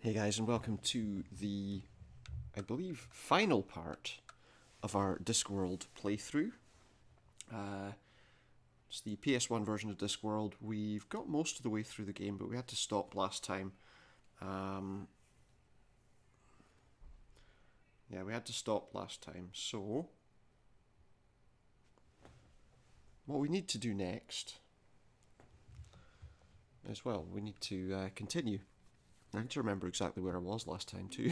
Hey guys, and welcome to the, I believe, final part of our Discworld playthrough. It's the PS1 version of Discworld. We've got most of the way through the game, but we had to stop last time. Yeah, we had to stop last time, so what we need to do next is, well, we need to continue. I need to remember exactly where I was last time too.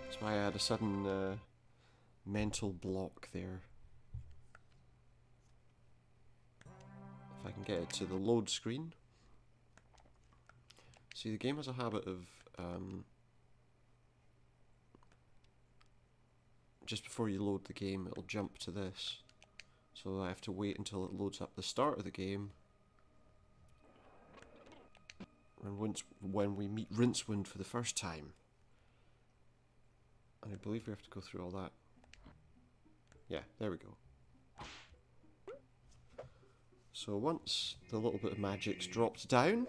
That's why I had a sudden mental block there. If I can get it to the load screen. See, the game has a habit of just before you load the game, it'll jump to this. So I have to wait until it loads up the start of the game. And when we meet Rincewind for the first time. And I believe we have to go through all that. Yeah, there we go. So once the little bit of magic's dropped down,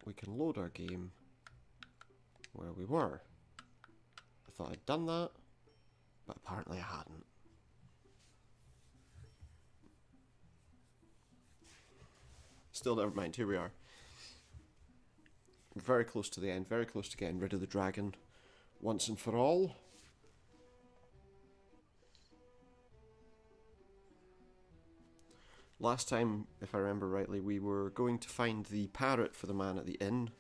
we can load our game where we were. I thought I'd done that, but apparently I hadn't. Still, never mind, here we are. We're very close to the end, very close to getting rid of the dragon once and for all. Last time, if I remember rightly, we were going to find the parrot for the man at the inn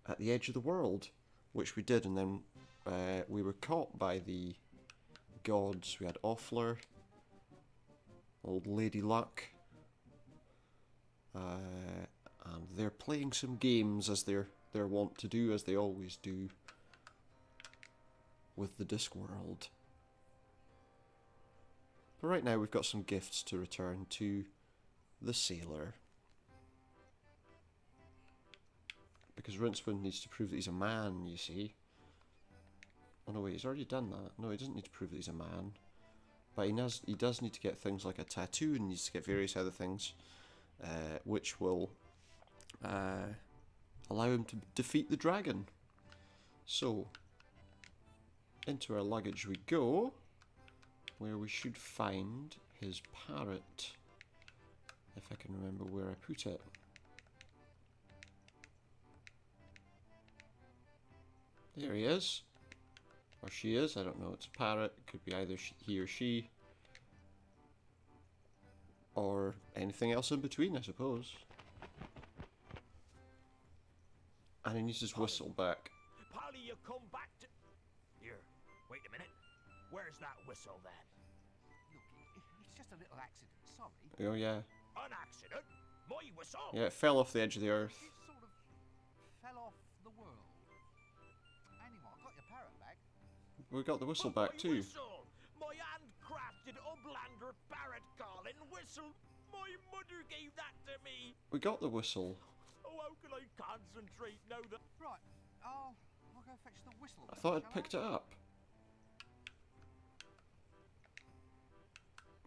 at the edge of the world, which we did, and then we were caught by the gods. We had Offler, Old Lady Luck, and they're playing some games as they're wont to do, as they always do with the Discworld. But right now we've got some gifts to return to the sailor. Because Rincewind needs to prove that he's a man, you see. Oh no, wait, he's already done that. No, he doesn't need to prove that he's a man. But he does need to get things like a tattoo, and needs to get various other things, which will allow him to defeat the dragon. So, into our luggage we go, where we should find his parrot, if I can remember where I put it. There he is. Or she is, I don't know, it's a parrot. It could be either he or she. Or anything else in between, I suppose. And he needs his whistle back. Polly, you come back to... Here, wait a minute. Where's that whistle then? Look, it's just a little accident, sorry. Oh yeah. An accident? My whistle? Yeah, it fell off the edge of the earth. It sort of fell off the world. Anyway, I got your parrot back. We got the whistle Oh, back my too. Whistle. My handcrafted Uplander parrot calling whistle. My mother gave that to me. We got the whistle. Oh, how can I concentrate now that... Right, I'll go fetch the whistle. I thought I'd picked it up.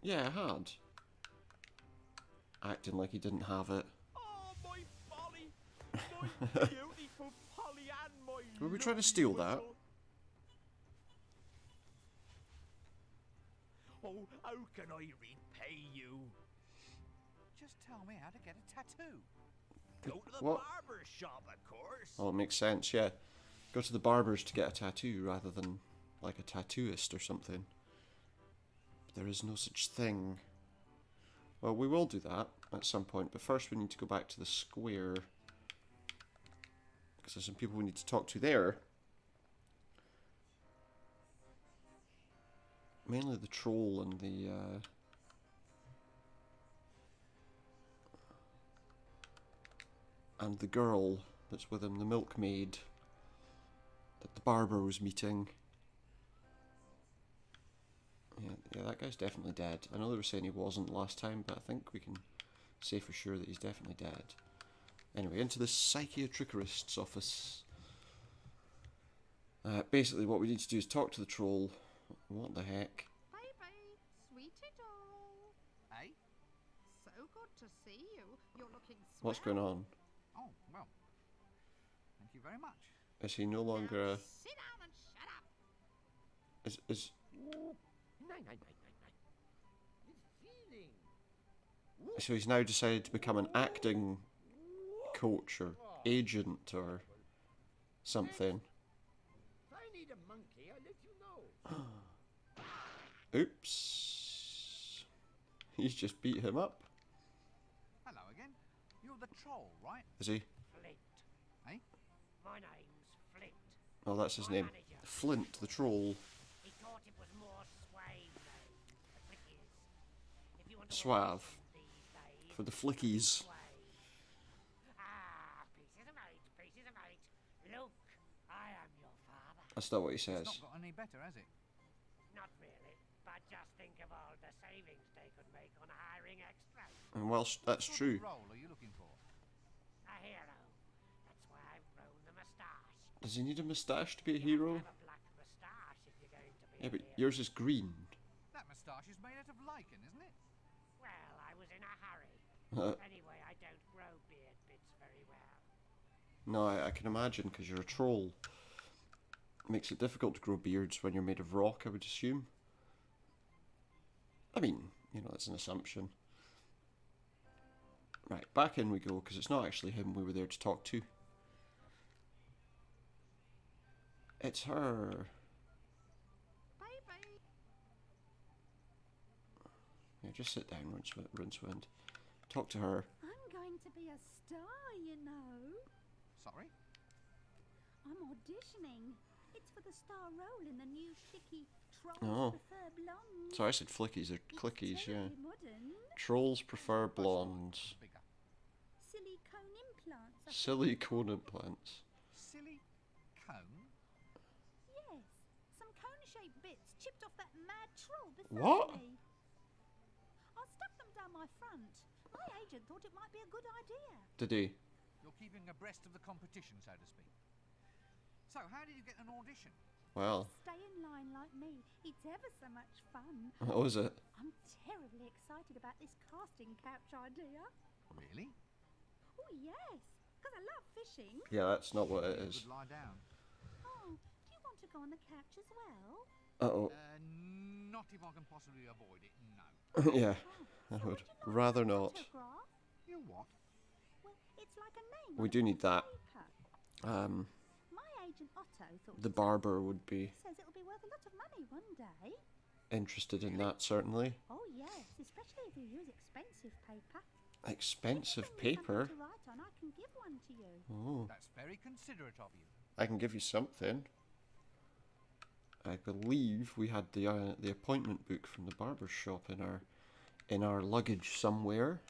Yeah, I had. Acting like he didn't have it. Oh, my Polly. My beautiful Polly and my... Were we trying to steal that? whistle. Oh, how can I repay you? Just tell me how to get a tattoo. Go to the What? barber shop, of course. Oh, it makes sense, yeah. Go to the barber's to get a tattoo rather than like a tattooist or something. But there is no such thing. Well, we will do that at some point, but first we need to go back to the square. Because there's some people we need to talk to there. Mainly the troll and the... and the girl that's with him, the milkmaid, that the barber was meeting. Yeah, that guy's definitely dead. I know they were saying he wasn't last time, but I think we can say for sure that he's definitely dead. Anyway, into the psychiatricist's office. Basically, what we need to do is talk to the troll. What the heck? Baby, sweetie doll. Eh? So good to see you. You're looking What's going on? Oh, well. Thank you very much. Is he no longer a... Sit down and shut up. Is Nein, nein, nein, nein, nein. With feeling. so he's now decided to become an acting coach or agent or something. If I need a monkey, I'll let you know. Oops. He's just beat him up. Hello again. You're the troll, right? Is he? Flint. Eh? My name's Flint. Oh, that's his name. Flint, the troll. He thought it was more suave, though. The trick is, if you want to Suave. these days, For the flickies. suave. Ah, pieces of eight. Look, I am your father. That's not what he It's says. not got any better, has it? Not really, but just think of all the savings they could make on hiring extras. And whilst that's What true, sort of role are you looking for? A hero. That's why I've grown the moustache. does he need a moustache to be a You hero? have a black moustache if you're going to be Yeah, a but hero. yours is green. That moustache is made out of lichen, isn't it? Well, I was in a hurry. Anyway, I don't grow beard bits very well. No, I can imagine, because you're a troll. Makes it difficult to grow beards when you're made of rock, I would assume. I mean, you know, that's an assumption. Right, back in we go, because it's not actually him we were there to talk to. It's her. Baby. Yeah, just sit down, Rincewind. Talk to her. I'm going to be a star, you know. Sorry? I'm auditioning. It's for the star role in the new flicky Trolls Oh. Prefer Blondes. Sorry, I said flickies, they're It's clickies, yeah. terribly modern. Trolls prefer blondes. Bigger. Silicone implants. are Silicone cool. implants. Silly cone? Yes. Some cone-shaped bits chipped off that mad troll beside What? me. I'll stuff them down my front. My agent thought it might be a good idea. Did he? You're keeping abreast of the competition, so to speak. So, how did you get an audition? Well, Stay in line like me. It's ever so much fun. what was it? I'm terribly excited about this casting couch idea. Really? Oh, yes, because I love fishing. Yeah, that's not what it You is. could lie down. Oh, do you want to go on the couch as well? Uh-oh. Not if I can possibly avoid it, no. Yeah, Oh, I so would you like rather my not. autograph? You what? Well, it's like a name. We on a do need piece of that. paper. My agent Otto thought The it's- barber would be He says it'll be worth a lot of money one day. interested in that, certainly. Oh yes, especially if you use expensive paper. Expensive Anything you have paper? to write on, I can give one to you. Oh, That's very considerate of you. I can give you something. I believe we had the appointment book from the barber shop in our luggage somewhere.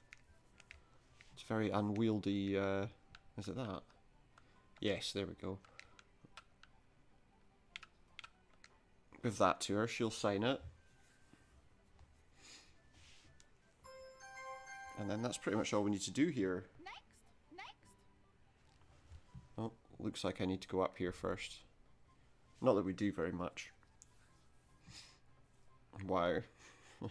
It's very unwieldy. Is it that? Yes, there we go. Give that to her. She'll sign it. And then that's pretty much all we need to do here. Next. Oh, looks like I need to go up here first. Not that we do very much. Wow. Ah,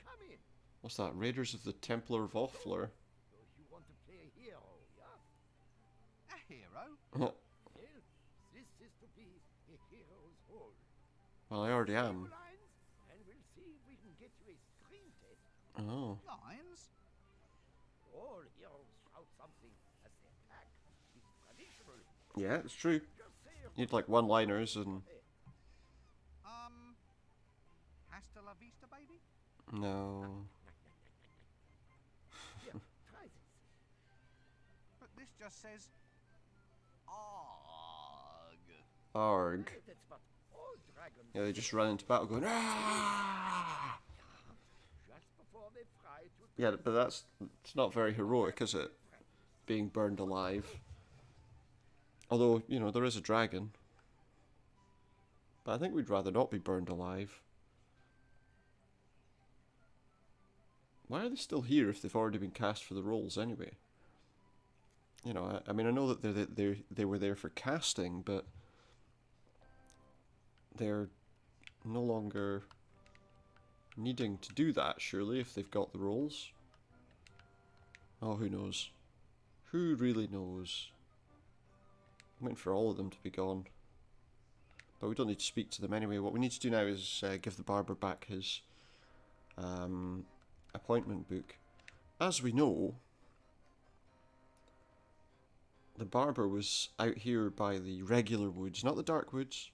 come in. What's that? Raiders of the Templar of Offler. So you want to play a hero, yeah? A hero? Well, this is to be a hero's role. Well, I already am. Lines, and we'll see if we can get you a screen test. Oh. Lines? All heroes shout something as they attack. It's traditional. Yeah, it's true. Just say a You'd like one-liners and... Hasta la vista, baby? No. Here, try this. But this just says... Arg. Arg. That's what all dragons Yeah, they just run into battle going, ah! just before they fry to Yeah, but it's not very heroic, is it? Being burned alive. Although, you know, there is a dragon. But I think we'd rather not be burned alive. Why are they still here if they've already been cast for the roles anyway? You know, I mean, I know that they were there for casting, but they're no longer needing to do that, surely, if they've got the roles. Oh, who knows? Who really knows? I'm waiting for all of them to be gone. But we don't need to speak to them anyway. What we need to do now is give the barber back his appointment book. As we know, the barber was out here by the regular woods, not the dark woods,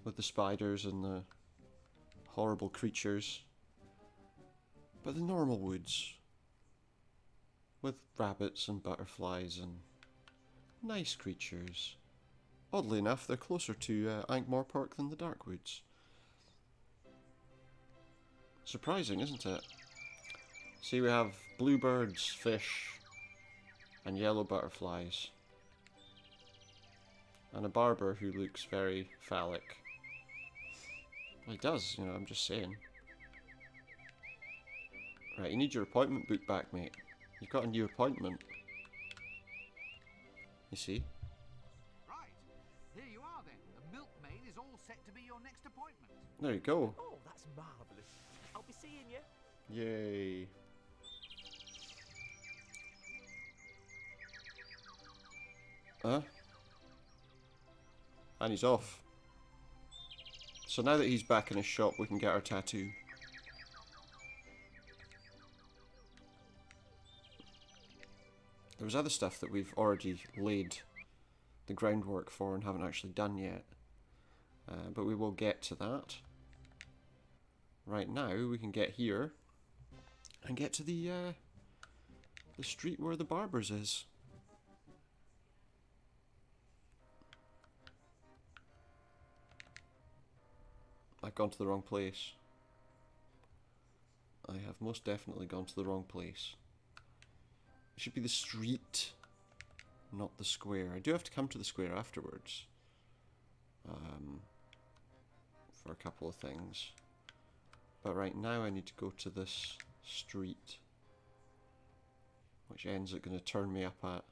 with the spiders and the horrible creatures, but the normal woods, with rabbits and butterflies and nice creatures. Oddly enough, they're closer to Ankh Morpork than the dark woods. Surprising, isn't it? See, we have bluebirds, fish, and yellow butterflies. And a barber who looks very phallic. Well, he does, you know, I'm just saying. Right, you need your appointment book back, mate. You've got a new appointment. You see? Right. Here you are then. The milkmaid is all set to be your next appointment. There you go. Oh, that's marvellous. I'll be seeing you. Yay. Huh? And he's off. So now that he's back in his shop, we can get our tattoo. There was other stuff that we've already laid the groundwork for and haven't actually done yet. But we will get to that. Right now, we can get here and get to the street where the barber's is. I've gone to the wrong place. I have most definitely gone to the wrong place. It should be the street, not the square. I do have to come to the square afterwards. For a couple of things. But right now I need to go to this street. Which end's it going to turn me up at?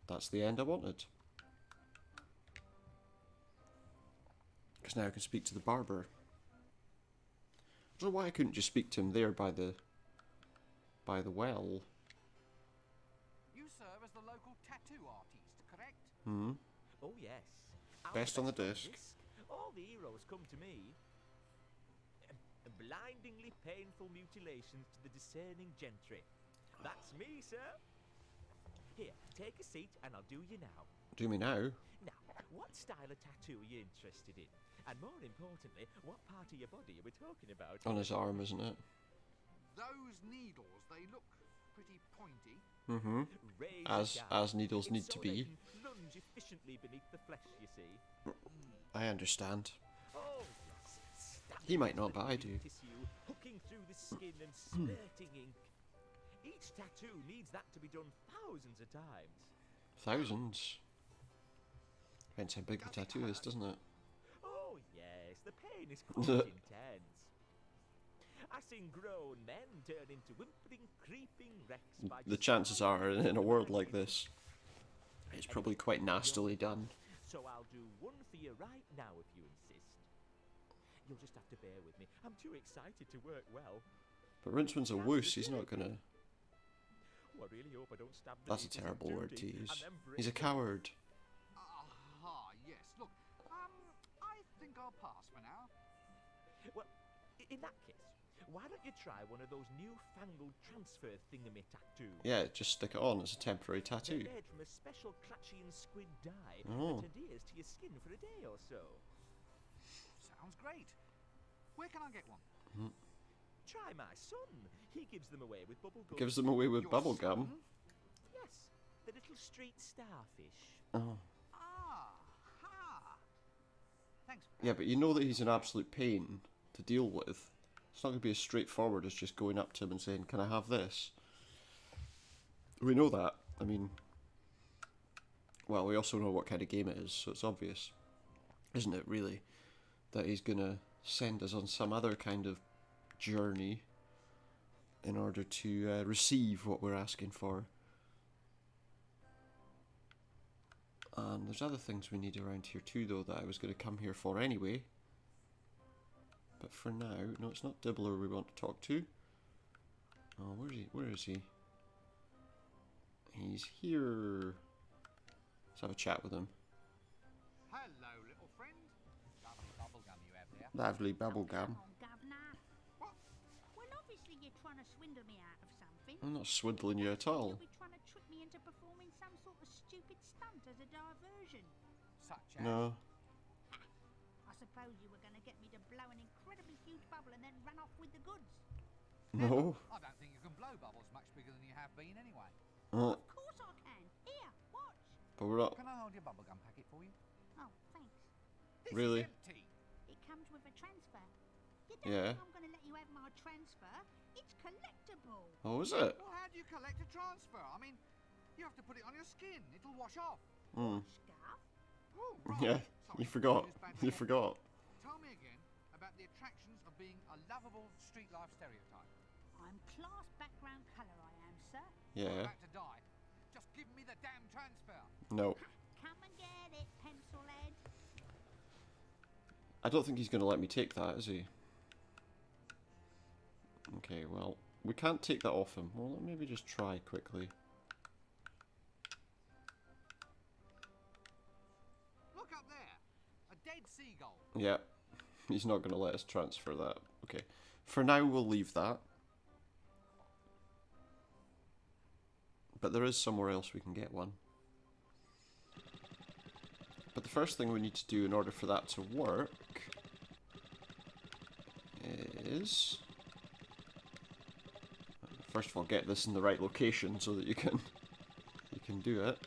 That's the end I wanted. Because now I can speak to the barber. I don't know why I couldn't just speak to him there by the well. You serve as the local tattoo artist, correct? Hmm. Oh, yes. I'm Best on the disc. All the heroes come to me. Blindingly painful mutilations to the discerning gentry. That's me, sir. Here, take a seat and I'll do you now. Do me now? Now, what style of tattoo are you interested in? And more importantly, what part of your body are we talking about? On his arm, isn't it? Those needles, they look pretty pointy. Mm-hmm. As needles need to be. Lunge efficiently beneath the flesh, you see. I understand. Oh, yes. He might not, but I do. Tissue, hooking through the skin and spurting ink. Each tattoo needs that to be done thousands of times. Thousands. Depends how big the tattoo is, doesn't it? Oh, yes, the pain is quite intense. I've seen grown men turn into whimpering, creeping wrecks by The chances are, in a world like this, it's probably quite nastily done. So I'll do one for you right now if you insist. You'll just have to bear with me. I'm too excited to work well. But Rincewind's a wuss, he's not gonna... Oh, I really hope I don't stab the That's a needles terrible word to dirty use. and then break He's a them. coward. Aha, yes. Look, I think I'll pass for now. Well, in that case, why don't you try one of those newfangled transfer thingamy tattoos? Yeah, just stick it on as a temporary tattoo. They're made from a special Cratchian squid dye Oh. that adheres to your skin for a day or so. Sounds great. Where can I get one? Try my son. He gives them away with bubble gum. Gives them away with Your bubble gum. son? Yes, the little street starfish. Oh. Ah-ha. Thanks. Yeah, but you know that he's an absolute pain to deal with. It's not going to be as straightforward as just going up to him and saying, "Can I have this?" We know that. I mean, well, we also know what kind of game it is, so it's obvious, isn't it, really, that he's going to send us on some other kind of journey in order to receive what we're asking for. And there's other things we need around here too, though, that I was going to come here for anyway. But for now, no, it's not Dibbler we want to talk to. Oh, where is he? Where is he? He's here. Let's have a chat with him. Hello, little friend. Lovely bubblegum you have there. Lovely bubblegum. Come on, governor. What? Well, obviously you're trying to swindle me out of something. I'm not swindling you at all. You'll be trying to trick me into performing some sort of stupid stunt as a diversion. Such as... No. I suppose you were going to get me to blow an incredibly huge bubble and then run off with the goods. No. I don't think you can blow bubbles much bigger than you have been anyway. Uh, Of course I can. Here, watch. but we're not. Can I hold your bubblegum packet for you? Oh, thanks. This Really? is empty. It comes with a transfer. You don't Yeah. think I'm going to let you have my transfer? It's collectible. Oh, is it? Well, how do you collect a transfer? I mean, you have to put it on your skin. It'll wash off. Hmm. Scarf? Oh, right. Yeah. Sorry, You forgot. I used bad You language. forgot. Tell me again about the attractions of being a lovable street life stereotype. I'm class background colour, I am, sir. I'm Yeah. about to die. Just give me the damn transfer. No. Come and get it, pencil head. I don't think he's going to let me take that, is he? Okay, well, we can't take that off him. Well, let maybe just try quickly. Look up there. A dead seagull. Yeah. He's not going to let us transfer that. Okay. For now, we'll leave that. But there is somewhere else we can get one. But the first thing we need to do in order for that to work is... First of all, get this in the right location so that you can do it.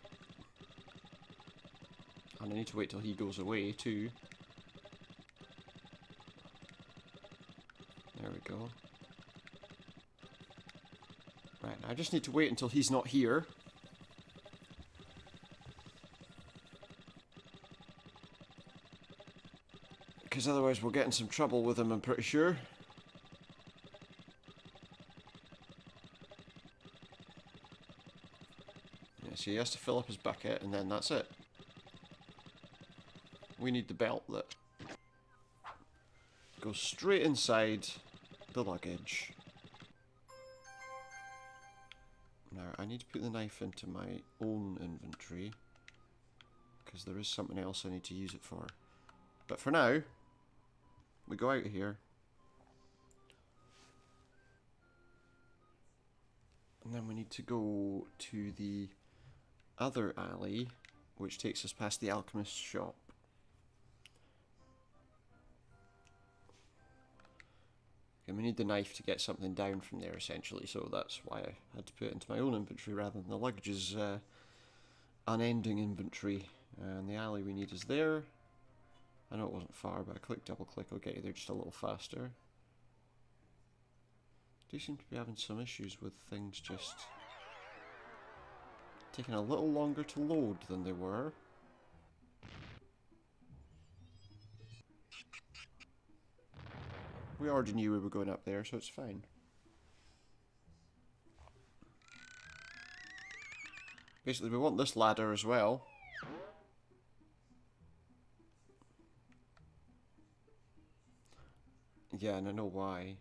And I need to wait till he goes away too. There we go. Right, I just need to wait until he's not here. Because otherwise we'll get in some trouble with him, I'm pretty sure. Yeah, so he has to fill up his bucket and then that's it. We need the belt that goes straight inside the luggage. Now, I need to put the knife into my own inventory, because there is something else I need to use it for. But for now, we go out of here. And then we need to go to the other alley, which takes us past the alchemist's shop. And we need the knife to get something down from there, essentially, so that's why I had to put it into my own inventory rather than the luggage's unending inventory. And the alley we need is there. I know it wasn't far, but double click will get you there just a little faster. Do seem to be having some issues with things just taking a little longer to load than they were. We already knew we were going up there, so it's fine. Basically, we want this ladder as well. Yeah, and I know why.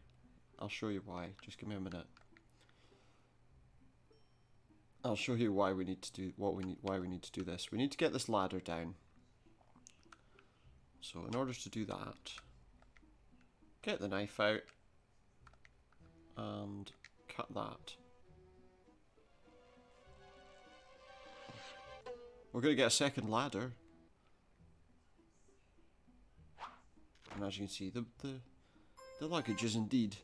I'll show you why. Just give me a minute. I'll show you why we need to do why we need to do this. We need to get this ladder down. So in order to do that, get the knife out and cut that. We're going to get a second ladder. And as you can see, the luggage is indeed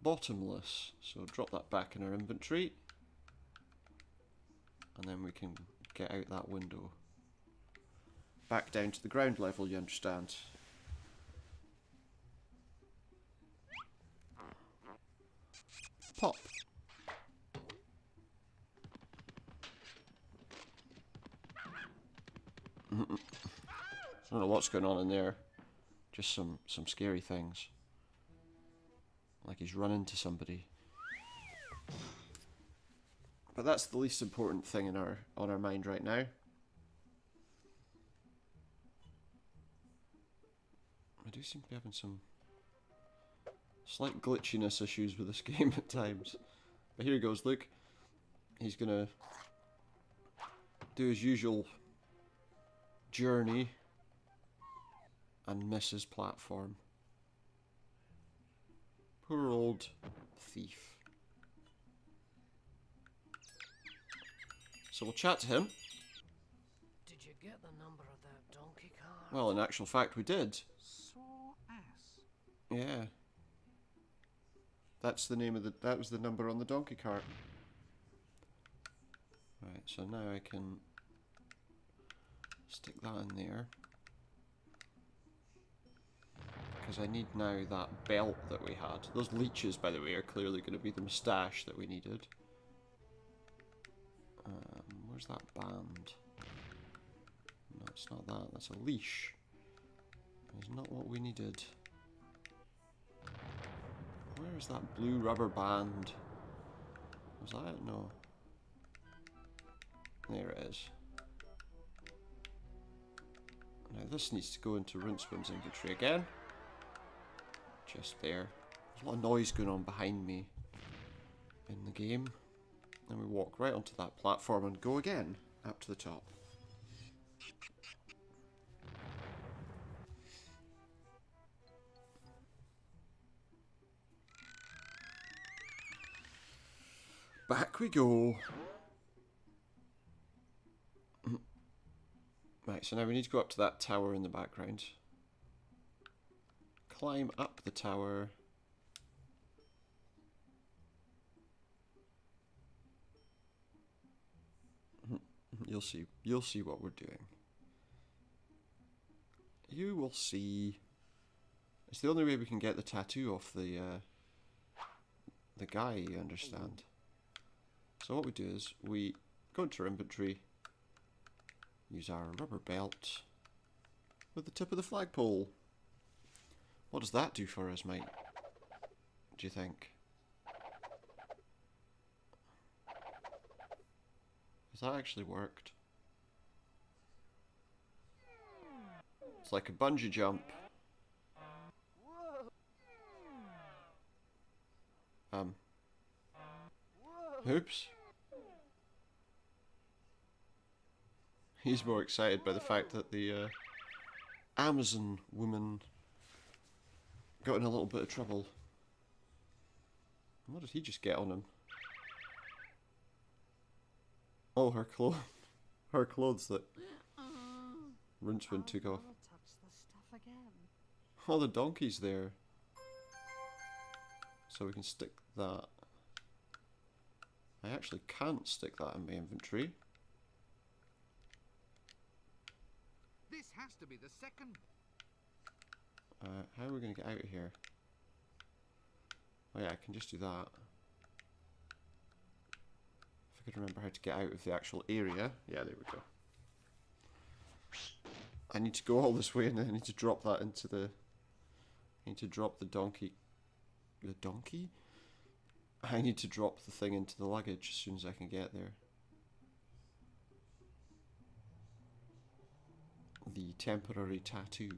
bottomless. So drop that back in our inventory. And then we can get out that window. Back down to the ground level, you understand. Pop. I don't know what's going on in there. Just some scary things. Like he's run into somebody. But that's the least important thing on our mind right now. I do seem to be having some slight glitchiness issues with this game at times. But here he goes, look. He's gonna do his usual journey and miss his platform. Poor old thief. So we'll chat to him. Did you get the number of that donkey cart? Well, in actual fact, we did. Sore ass. Yeah. That's the name of the... That was the number on the donkey cart. Right, so now I can stick that in there. Because I need now that belt that we had. Those leeches, by the way, are clearly going to be the moustache that we needed. Where's that band? No, it's not that. That's a leash. It's not what we needed. Where is that blue rubber band? Was that it? No. There it is. Now this needs to go into Rincewind's inventory again. Just there. There's a lot of noise going on behind me in the game. Then we walk right onto that platform and go again up to the top. Back we go. Right, so now we need to go up to that tower in the background. Climb up the tower. You'll see what we're doing. You will see. It's the only way we can get the tattoo off the guy, you understand. So what we do is we go into our inventory, use our rubber belt with the tip of the flagpole. What does that do for us, mate? Do you think? Has that actually worked? It's like a bungee jump. Oops. He's more excited by the fact that the Amazon woman got in a little bit of trouble. What did he just get on him? Oh, her clothes that Rincewind took off. Touch the stuff again. Oh, the donkey's there. So we can stick that. I actually can't stick that in my inventory. This has to be the second. How are we going to get out of here? Oh yeah, I can just do that. If I could remember how to get out of the actual area. Yeah, there we go. I need to go all this way and then I need to drop that into the... I need to drop the donkey... The donkey? I need to drop the thing into the luggage as soon as I can get there. The temporary tattoo.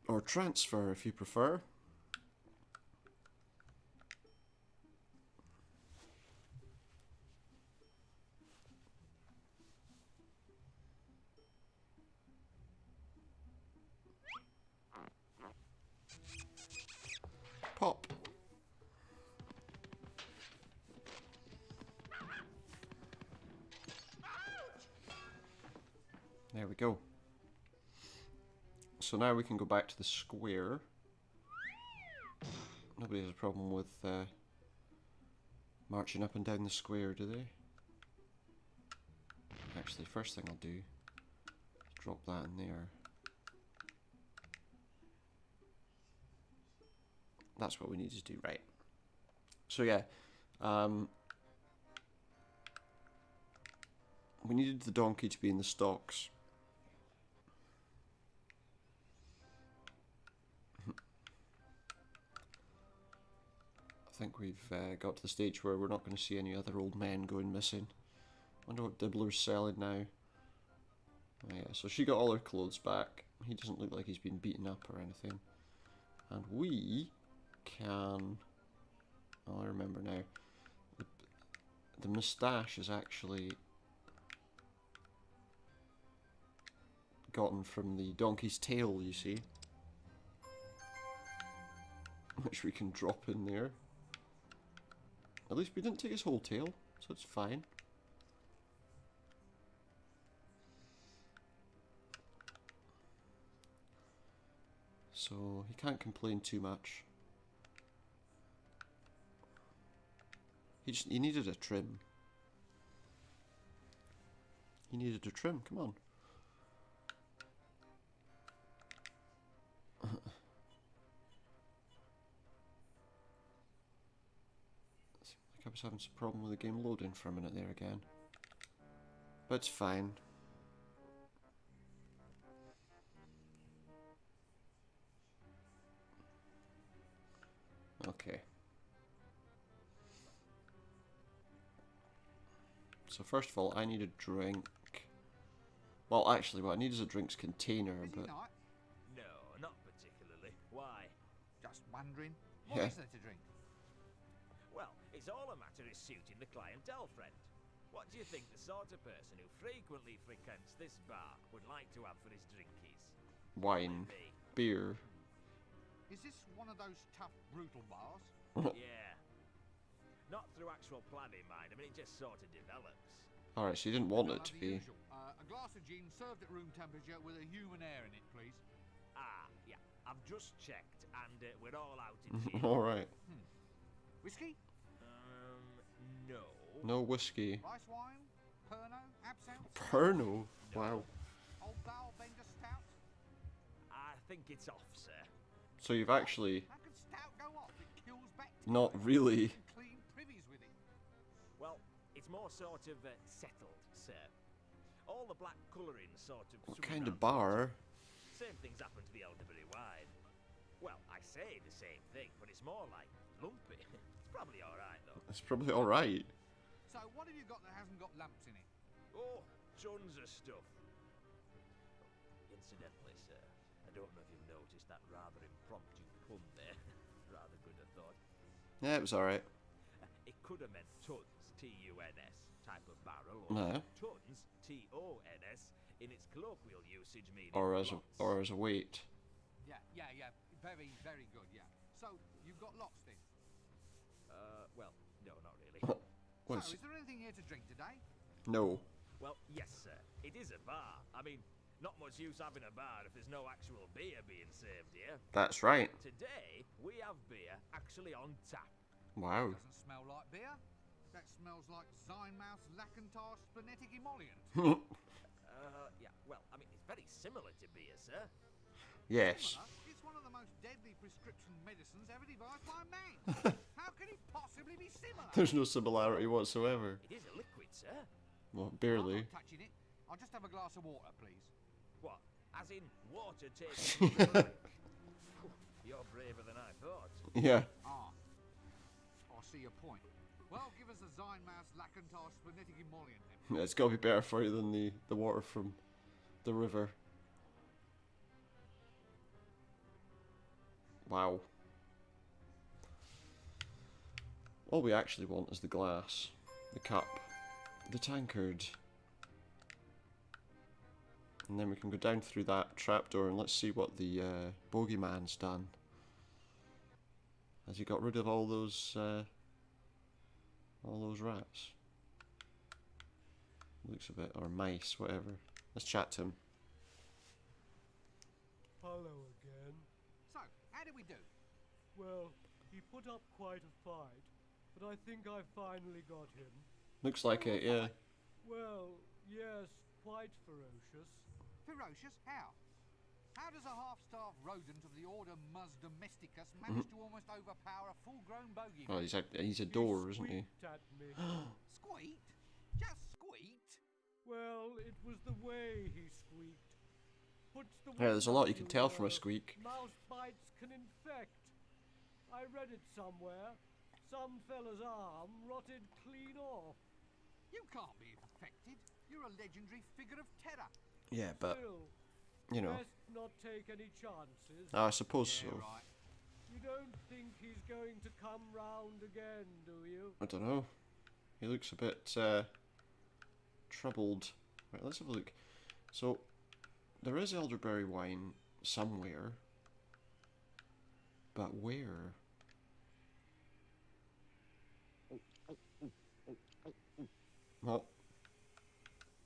Or transfer if you prefer. Pop. There we go. So now we can go back to the square. Nobody has a problem with marching up and down the square, do they? Actually, first thing I'll do is drop that in there. That's what we need to do, right? So yeah, we needed the donkey to be in the stocks. I think we've got to the stage where we're not going to see any other old men going missing. Wonder what Dibbler's selling now. Oh yeah, so she got all her clothes back. He doesn't look like he's been beaten up or anything. And we can... Oh, I remember now. The moustache is actually gotten from the donkey's tail, you see. Which we can drop in there. At least we didn't take his whole tail, so it's fine. So he can't complain too much. He needed a trim. He needed a trim, come on. I was having some problem with the game loading for a minute there again. But it's fine. Okay. So first of all, I need a drink. Well, actually, what I need is a drinks container, Busy but... night? No, not particularly. Why? Just wondering. What Yeah. is there to drink? Well, it's all a matter of suiting the clientele, friend. What do you think the sort of person who frequently frequents this bar would like to have for his drinkies? Wine. Me. Beer. Is this one of those tough, brutal bars? Yeah. Not through actual planning, mind. I mean, it just sort of develops. Alright, so you didn't want I'll it to have the be... usual. A glass of gin served at room temperature with a human air in it, please. Ah, yeah. I've just checked, and we're all out in gin. Alright. Whiskey? No. No whiskey. Rice wine? Pernod? Absinthe? Pernod? Wow. Old Bale Bender Stout? I think it's off, sir. So you've actually How can stout go off? It kills bacteria. not really... You can clean privies with it. Well, it's more sort of settled, sir. All the black colouring sort of... What swing kind of around. bar? Same things happen to the elderberry wine. Well, I say the same thing, but it's more like lumpy. It's probably alright, though. It's probably alright. So what have you got that hasn't got lumps in it? Oh, tons of stuff. Incidentally, sir, I don't know if you've noticed that rather impromptu pun there. Rather good, I thought. Yeah, it was alright. It could have meant tons, T-U-N-S, type of barrel, or No. tons, T-O-N-S, in its colloquial usage meaning Or as lots. a weight. Yeah. Very, very good, yeah. So, you've got lots then? Well, no, not really. What So, is is there anything here to drink today? No. Well, yes, sir. It is a bar. I mean, not much use having a bar if there's no actual beer being served here. That's right. Today, we have beer actually on tap. Wow. Doesn't smell like beer. That smells like Zynemouse Lackentar Splenetic Emollient. Yeah, well, I mean, it's very similar to beer, sir. Yes. Similar? It's one of the most deadly prescription medicines ever devised by man. How can it possibly be similar? There's no similarity whatsoever. It is a liquid, sir. Well, I'm barely. not touching it. I'll just have a glass of water, please. What? As in water taken? You're braver than I thought. Yeah. Ah, I see your point. Well, give us a Zynemouse Lackentar Splenetic Emollient then. It's got to be better for you than the water from the river. Wow. All we actually want is the glass, the cup, the tankard. And then we can go down through that trapdoor and let's see what the bogeyman's done. Has he got rid of all those rats? Looks a bit, or mice, whatever. Let's chat to him. Hello again. So, how did we do? Well, he put up quite a fight, but I think I finally got him. Looks like it, yeah. Well, yes, quite ferocious. Ferocious? How? How does a half-starved rodent of the order Mus Domesticus manage to almost overpower a full-grown bogeyman? Oh, he's a door, isn't he? Squeaked at me. Squeaked? Just squeaked? Well, it was the way he squeaked. Puts the Yeah, there's a lot you wind can tell from a up, squeak. Mouse bites can infect. I read it somewhere. Some fella's arm rotted clean off. You can't be infected. You're a legendary figure of terror. Yeah, but, Still, you know, best not take any chances. I suppose Yeah, so. right. You don't think he's going to come round again, do you? I don't know. He looks a bit troubled. Right, let's have a look. So, There is elderberry wine somewhere. But where? Well,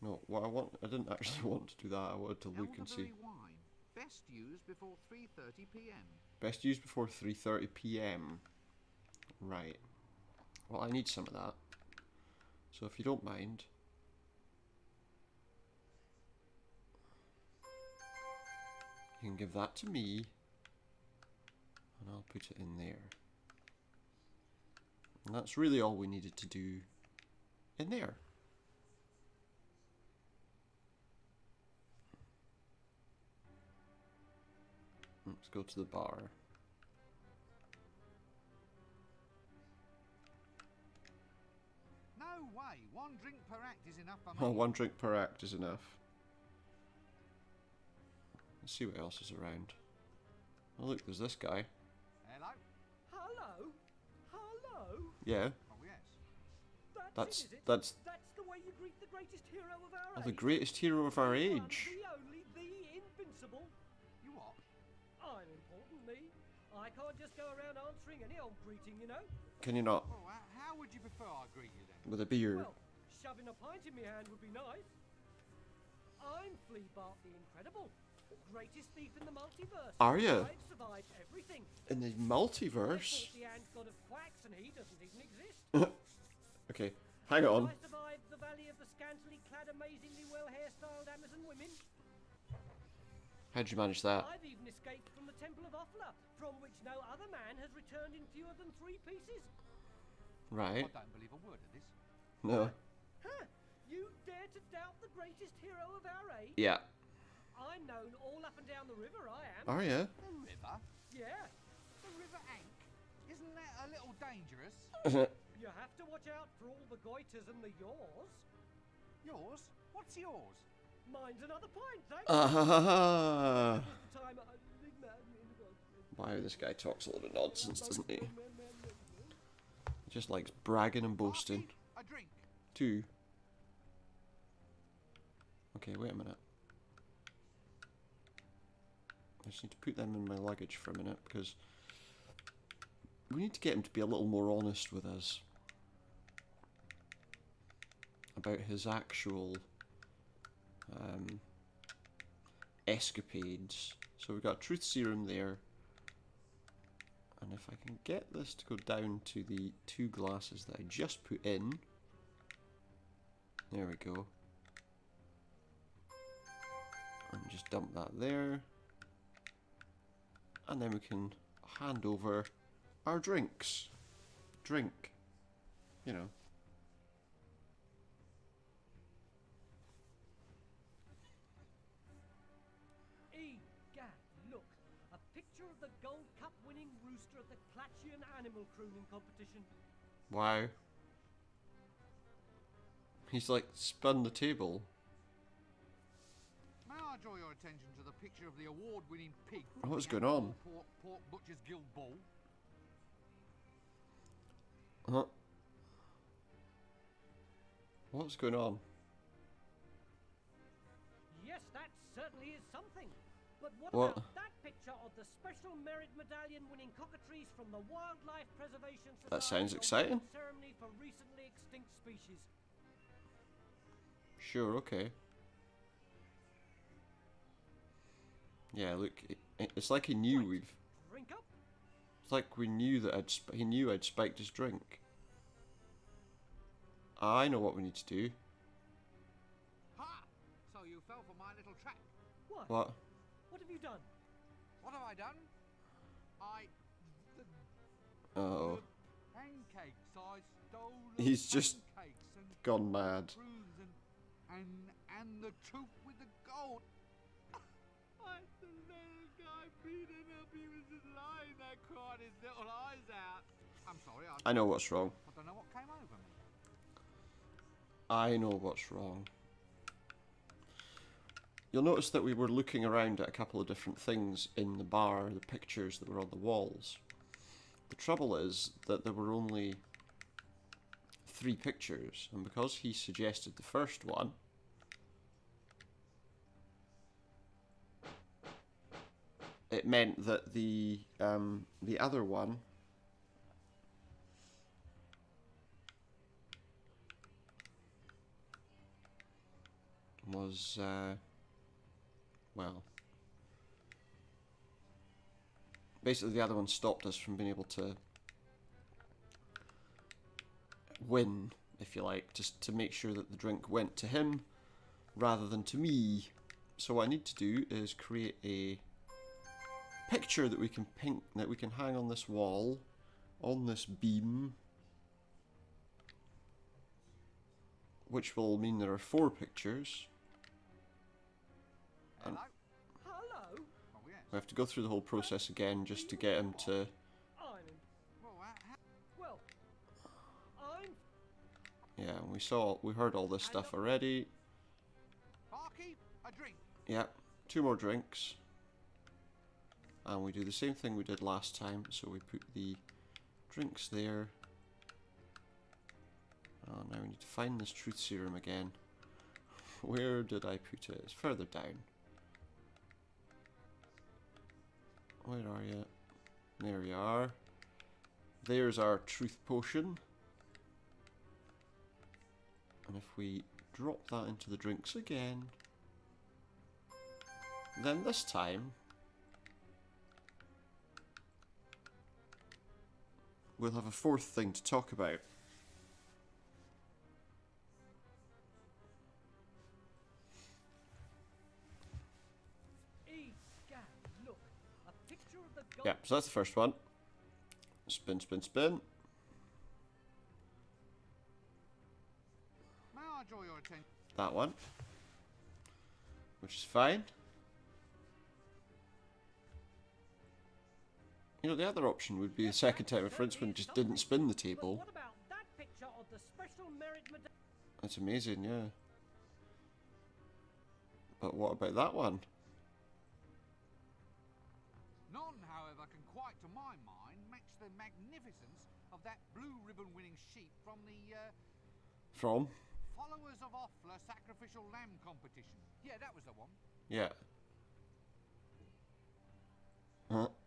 no, what I didn't actually want to do that. I wanted to look and see. Elderberry wine, best used before 3:30 p.m. Best used before 3:30 p.m. Right. Well, I need some of that. So if you don't mind, you can give that to me, and I'll put it in there. And that's really all we needed to do in there. Let's go to the bar. No way, 1 drink per act is enough for Oh, me. 1 drink per act is enough. Let's see what else is around. Oh look, there's this guy. Hello? Hello? Hello? Yeah, Oh, yes. That's That's- it, is it? that's- That's the way you greet the greatest hero of our oh, age. the greatest hero of our The one, age. The only, the invincible. You what? I'm important, me. I can't just go around answering any old greeting, you know. Can you not? Oh, how would you prefer I greet you then? With a beer. Well, shoving a pint in my hand would be nice. I'm Fleabart the Incredible, greatest thief in the multiverse. Are ya? I've survived everything. In the I multiverse? fought the ant god of quacks, and he doesn't even exist. Okay, hang on. I survived the valley of the scantily clad, amazingly well hairstyled Amazon women. How'd you manage that? I've even escaped from the Temple of Offla, from which no other man has returned in fewer than 3 pieces. Right. I don't believe a word of this. No. Huh? You dare to doubt the greatest hero of our age? Yeah. I'm known all up and down the river, I am. Are ya? The river? Yeah. The River Ankh? Isn't that a little dangerous? You have to watch out for all the goiters and the yaws. Yours? What's yours? Mine's another pint, thanks. Ah. The time Wow, this guy talks a lot of nonsense, doesn't he? He just likes bragging and boasting. Barkeep, a drink. 2. Okay, wait a minute. I just need to put them in my luggage for a minute because we need to get him to be a little more honest with us about his actual escapades. So we've got truth serum there, and if I can get this to go down to the 2 glasses that I just put in, there we go, and just dump that there, and then we can hand over our drinks. Drink, you know. Egad, look. A picture of the Gold Cup winning rooster at the Clatchian Animal Crooning Competition. Wow. He's like spun the table. May I draw your attention to the picture of the award-winning pig? Oh, what's at the going on? Pork Butchers Guild Ball. Huh? What's going on? Yes, that certainly is something. But what What? about that picture of the Special Merit Medallion winning cockatoos from the Wildlife Preservation Society? That sounds Award exciting. Ceremony for recently extinct species. Sure, okay. Yeah, look, it's like he knew Right. we've. Drink up. It's like we knew that he knew I'd spiked his drink. I know what we need to do. Ha! So you fell for my little trap. What? What? What have you done? What have I done? Oh, Pancakes. I stole He's just pancakes and gone mad. prunes and the troop with the gold. I the little guy beating up. He was just lying there crying his little eyes out. I'm sorry. I know what's wrong. I don't know what came over me. I know what's wrong. You'll notice that we were looking around at a couple of different things in the bar, the pictures that were on the walls. The trouble is that there were only 3 pictures, and because he suggested the first one, it meant that the other one was well, basically the other one stopped us from being able to win, if you like, just to make sure that the drink went to him rather than to me. So what I need to do is create a picture that we can hang on this wall, on this beam, which will mean there are 4 pictures. And Hello? Oh, yes. we have to go through the whole process again just to get him to... I'm. Well, I'm. Yeah, we heard all this stuff already. Barkeep, a drink. Yeah, 2 more drinks. And we do the same thing we did last time, so we put the drinks there. Oh, now we need to find this truth serum again. Where did I put it? It's further down. Where are you? There we are. There's our truth potion. And if we drop that into the drinks again, then this time we'll have a 4th thing to talk about. Egad, look, a picture of the gold. Yeah, so that's the first one. Spin, spin, spin. May I draw your attention? That one. Which is fine. You know, the other option would be the second time if Rincewind just didn't spin the But table. what about that picture of the special merit medal? That's amazing, yeah. But what about that one? None, however, can quite, to my mind, match the magnificence of that blue ribbon-winning sheep from the From? Followers of Offler Sacrificial Lamb competition. Yeah, that was the one. Yeah.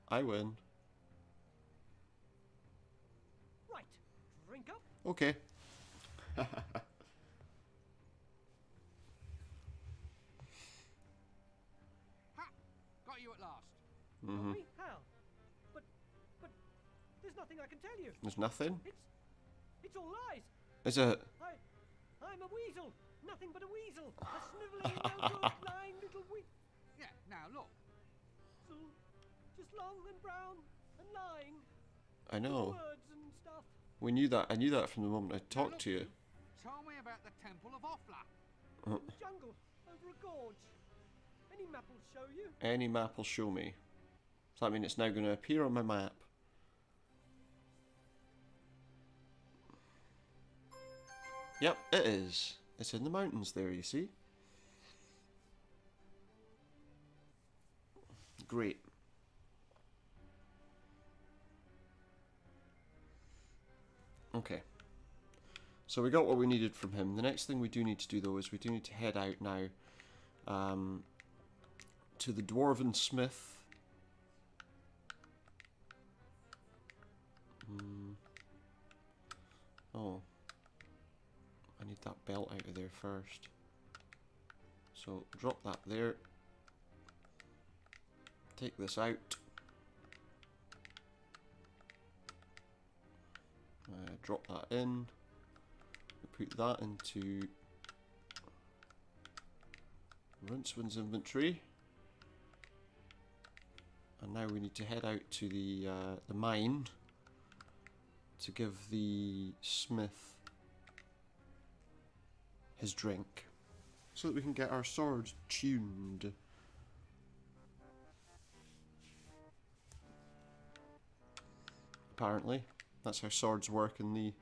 I win. Right, drink up. Okay. Ha! Got you at last. Mhm. Me? How? But there's nothing I can tell you. There's nothing? It's all lies. Is it? I'm a weasel. Nothing but a weasel. A snivelling, no-good, lying little weasel. Yeah, now look. Just long and brown and lying. I know. Words and stuff. We knew that. I knew that from the moment I Now talked look, to you. Tell me about the Temple of Offler. In the jungle, over a gorge. Any map will show you. Any map will show me. So that means it's now going to appear on my map. Yep, it is. It's in the mountains there, you see. Great. Okay. So we got what we needed from him. The next thing we do need to do, though, is we do need to head out now to the Dwarven Smith. Oh. I need that belt out of there first. So drop that there. Take this out. Drop that in. Put that into Rincewind's inventory. And now we need to head out to the mine to give the smith his drink, so that we can get our swords tuned. Apparently, that's how swords work in the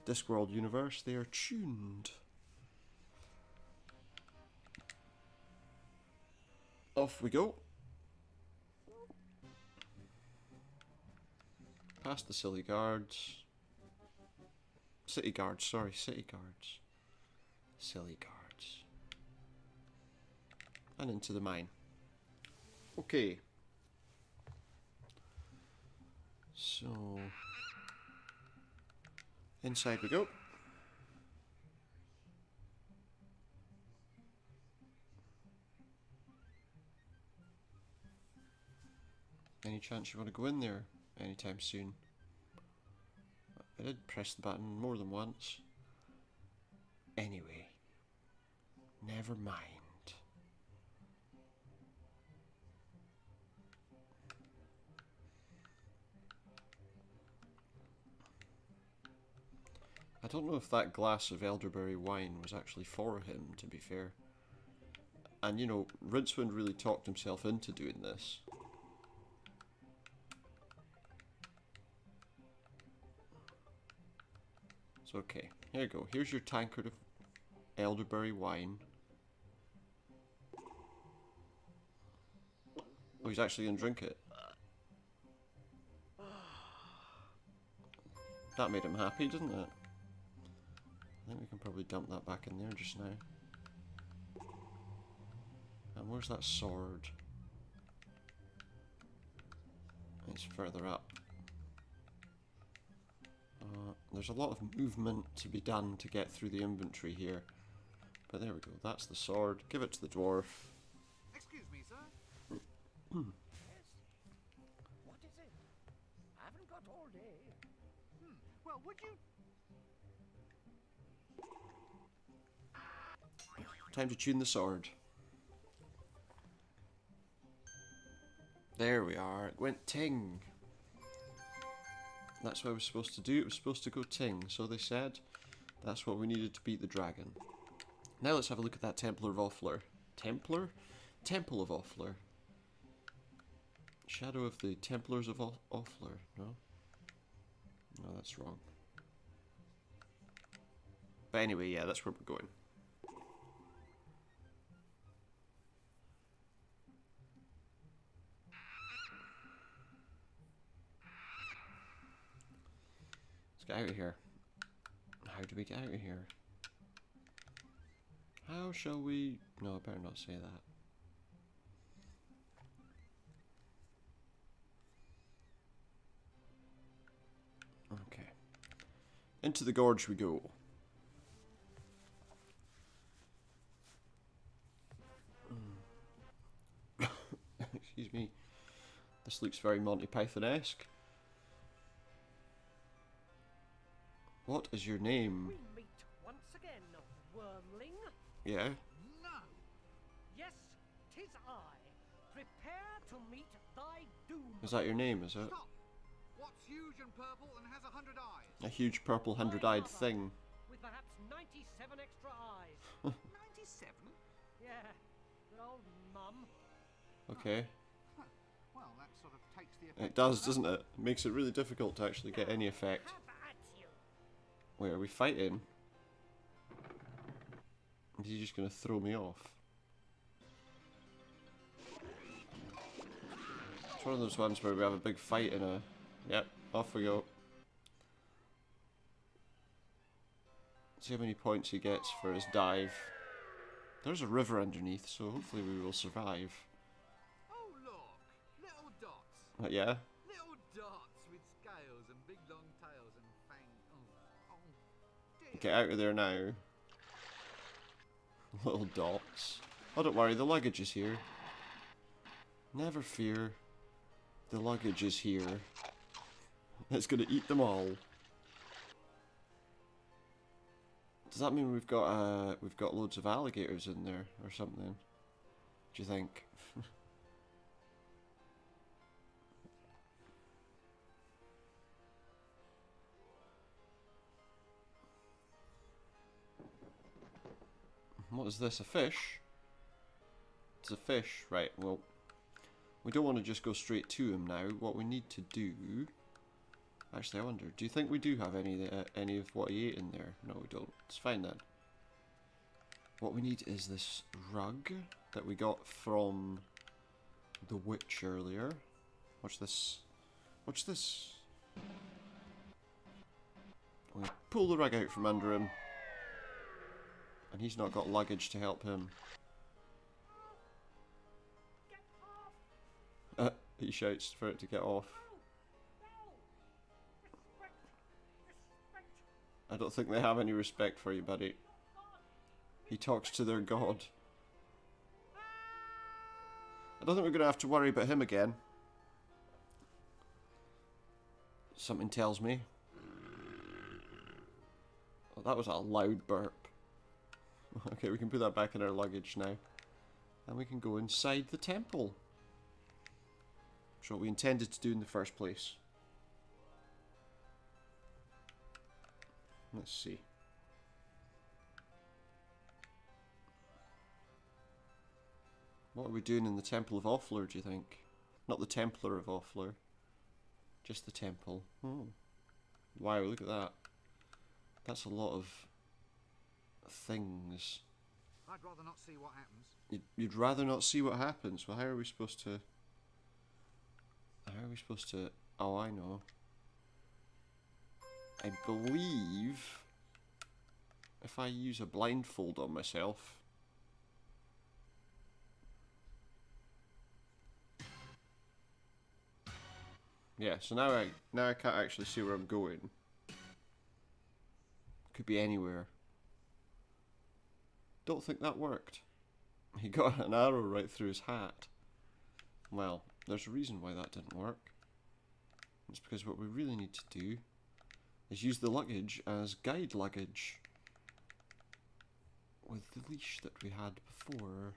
Discworld universe. They are tuned. Off we go. Past the silly guards. City guards, sorry, city guards. Silly guards. And into the mine. Okay. So, inside we go. Any chance you want to go in there anytime soon? I did press the button more than once. Anyway, never mind. I don't know if that glass of elderberry wine was actually for him, to be fair. And you know, Rincewind really talked himself into doing this. So okay, here you go. Here's your tankard of elderberry wine. Oh, he's actually gonna drink it. That made him happy, didn't it? I think we can probably dump that back in there just now. And where's that sword? It's further up. There's a lot of movement to be done to get through the inventory here. But there we go, that's the sword. Give it to the dwarf. Excuse me, sir. Yes. What is it? I haven't got all day. Well, would you... Time to tune the sword. There we are, it went ting. That's what I was supposed to do, it was supposed to go ting, so they said. That's what we needed to beat the dragon. Now let's have a look at that Templar of Offler. Templar? Temple of Offler. Shadow of the Templars of Offler, no? No, that's wrong. But anyway, yeah, that's where we're going. Get out of here. How do we get out of here? How shall we... No, I better not say that. Okay. Into the gorge we go. Excuse me. This looks very Monty Python-esque. What is your name? We meet once again, wormling. Yeah? No! Yes, 'tis I. Prepare to meet thy doom. Is that your name, is it? Stop! What's huge and purple and has 100 eyes? A huge purple 100-eyed thing. With perhaps 97 extra eyes. 97? Yeah, good old mum. Okay. Well, that sort of takes the effect. It does, doesn't it? It makes it really difficult to actually get any effect. Have at you. Wait, are we fighting? Is he just going to throw me off? It's one of those ones where we have a big fight in a... Yep, off we go. See how many points he gets for his dive. There's a river underneath, so hopefully we will survive. Oh, look! Little dots! Yeah? Little dots with scales and big long tails and fangs. Oh, dear. Get out of there now. Little dots. Oh, don't worry, the luggage is here. Never fear. The luggage is here. It's gonna eat them all. Does that mean we've got loads of alligators in there or something? Do you think? What is this? A fish? It's a fish, right? Well, we don't want to just go straight to him now. What we need to do. Actually, I wonder. Do you think we do have any of what he ate in there? No, we don't. It's fine then. What we need is this rug that we got from the witch earlier. Watch this. Watch this. I'm gonna pull the rug out from under him. And he's not got luggage to help him. Get off. He shouts for it to get off. I don't think they have any respect for you, buddy. He talks to their god. I don't think we're going to have to worry about him again. Something tells me. Oh, that was a loud burp. Okay, we can put that back in our luggage now. And we can go inside the temple. Which is what we intended to do in the first place. Let's see. What are we doing in the Temple of Offler, do you think? Not the Templar of Offler. Just the temple. Oh. Wow, look at that. That's a lot of things. I'd rather not see what happens. You'd rather not see what happens? Well, how are we supposed to... Oh, I know. I believe if I use a blindfold on myself... Yeah, so now I can't actually see where I'm going. Could be anywhere. Don't think that worked. He got an arrow right through his hat. Well, there's a reason why that didn't work. It's because what we really need to do is use the luggage as guide luggage. With the leash that we had before.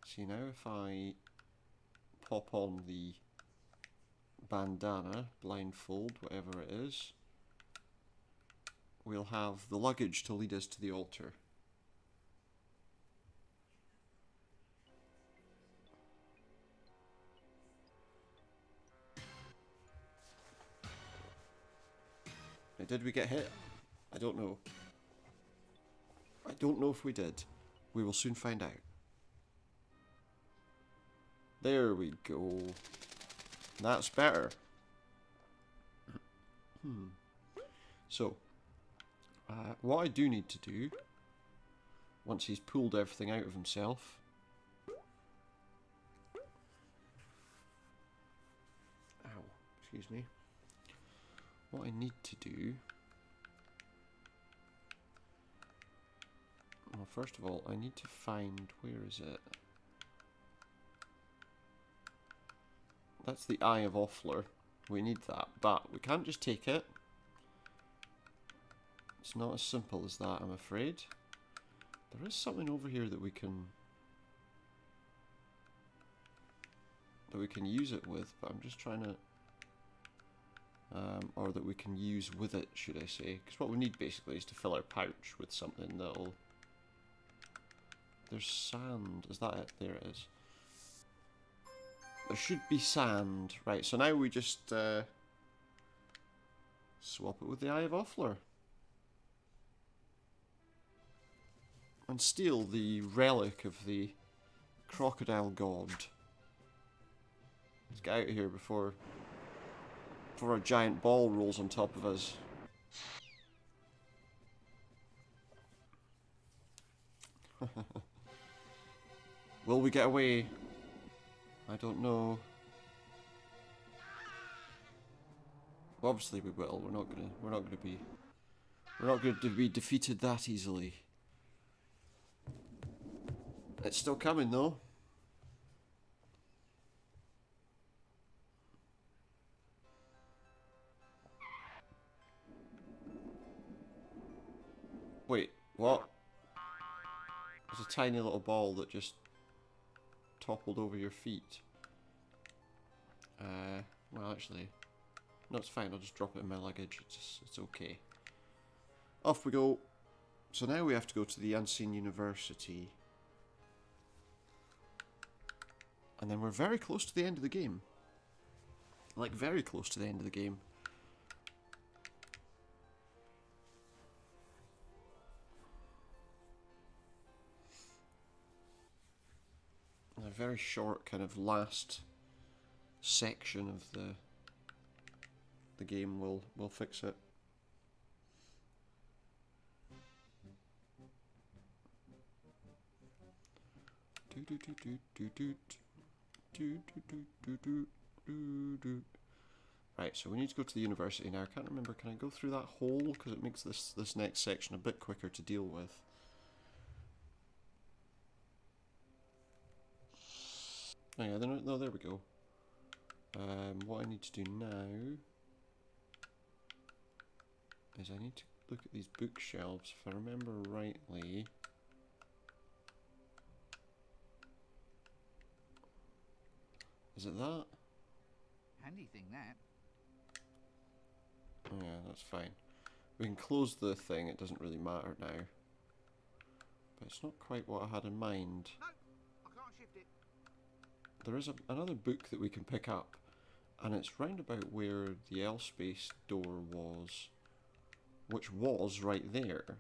See, now if I pop on the bandana, blindfold, whatever it is, we'll have the luggage to lead us to the altar. Now, did we get hit? I don't know. I don't know if we did. We will soon find out. There we go. That's better. So, what I do need to do, once he's pulled everything out of himself, ow, excuse me, what I need to do, well, first of all, I need to find, where is it? That's the Eye of Offler. We need that, but we can't just take it. It's not as simple as that, I'm afraid. There is something over here that we can use it with, but I'm just trying to, or that we can use with it, should I say? Because what we need basically is to fill our pouch with something that'll. There's sand. Is that it? There it is. There should be sand. Right, so now we just swap it with the Eye of Offler. And steal the relic of the crocodile god. Let's get out of here before a giant ball rolls on top of us. Will we get away? I don't know. Well, obviously we will. We're not going to be defeated that easily. It's still coming though. Wait, what? There's a tiny little ball that just toppled over your feet. Well, actually, no, it's fine. I'll just drop it in my luggage. It's okay. Off we go. So now we have to go to the Unseen University. And then we're very close to the end of the game. Like, very close to the end of the game. And a very short kind of last section of the game will fix it. Right, so we need to go to the university now. I can't remember, can I go through that hole? Because it makes this next section a bit quicker to deal with. Oh yeah, no, there we go. What I need to do now is I need to look at these bookshelves. If I remember rightly, is it that? Handy thing, that. Oh yeah, that's fine. We can close the thing, it doesn't really matter now. But it's not quite what I had in mind. No, I can't shift it. There is another book that we can pick up, and it's round about where the L space door was, which was right there.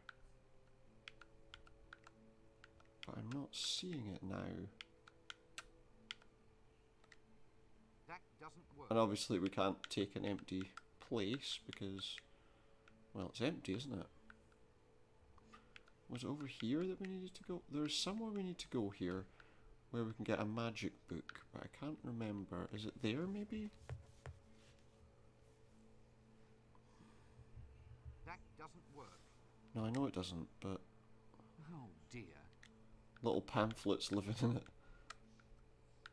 But I'm not seeing it now. That doesn't work. And obviously we can't take an empty place because, well, it's empty, isn't it? Was it over here that we needed to go? There's somewhere we need to go here where we can get a magic book, but I can't remember. Is it there, maybe? That doesn't work. No, I know it doesn't, but Oh dear. little pamphlets living in it.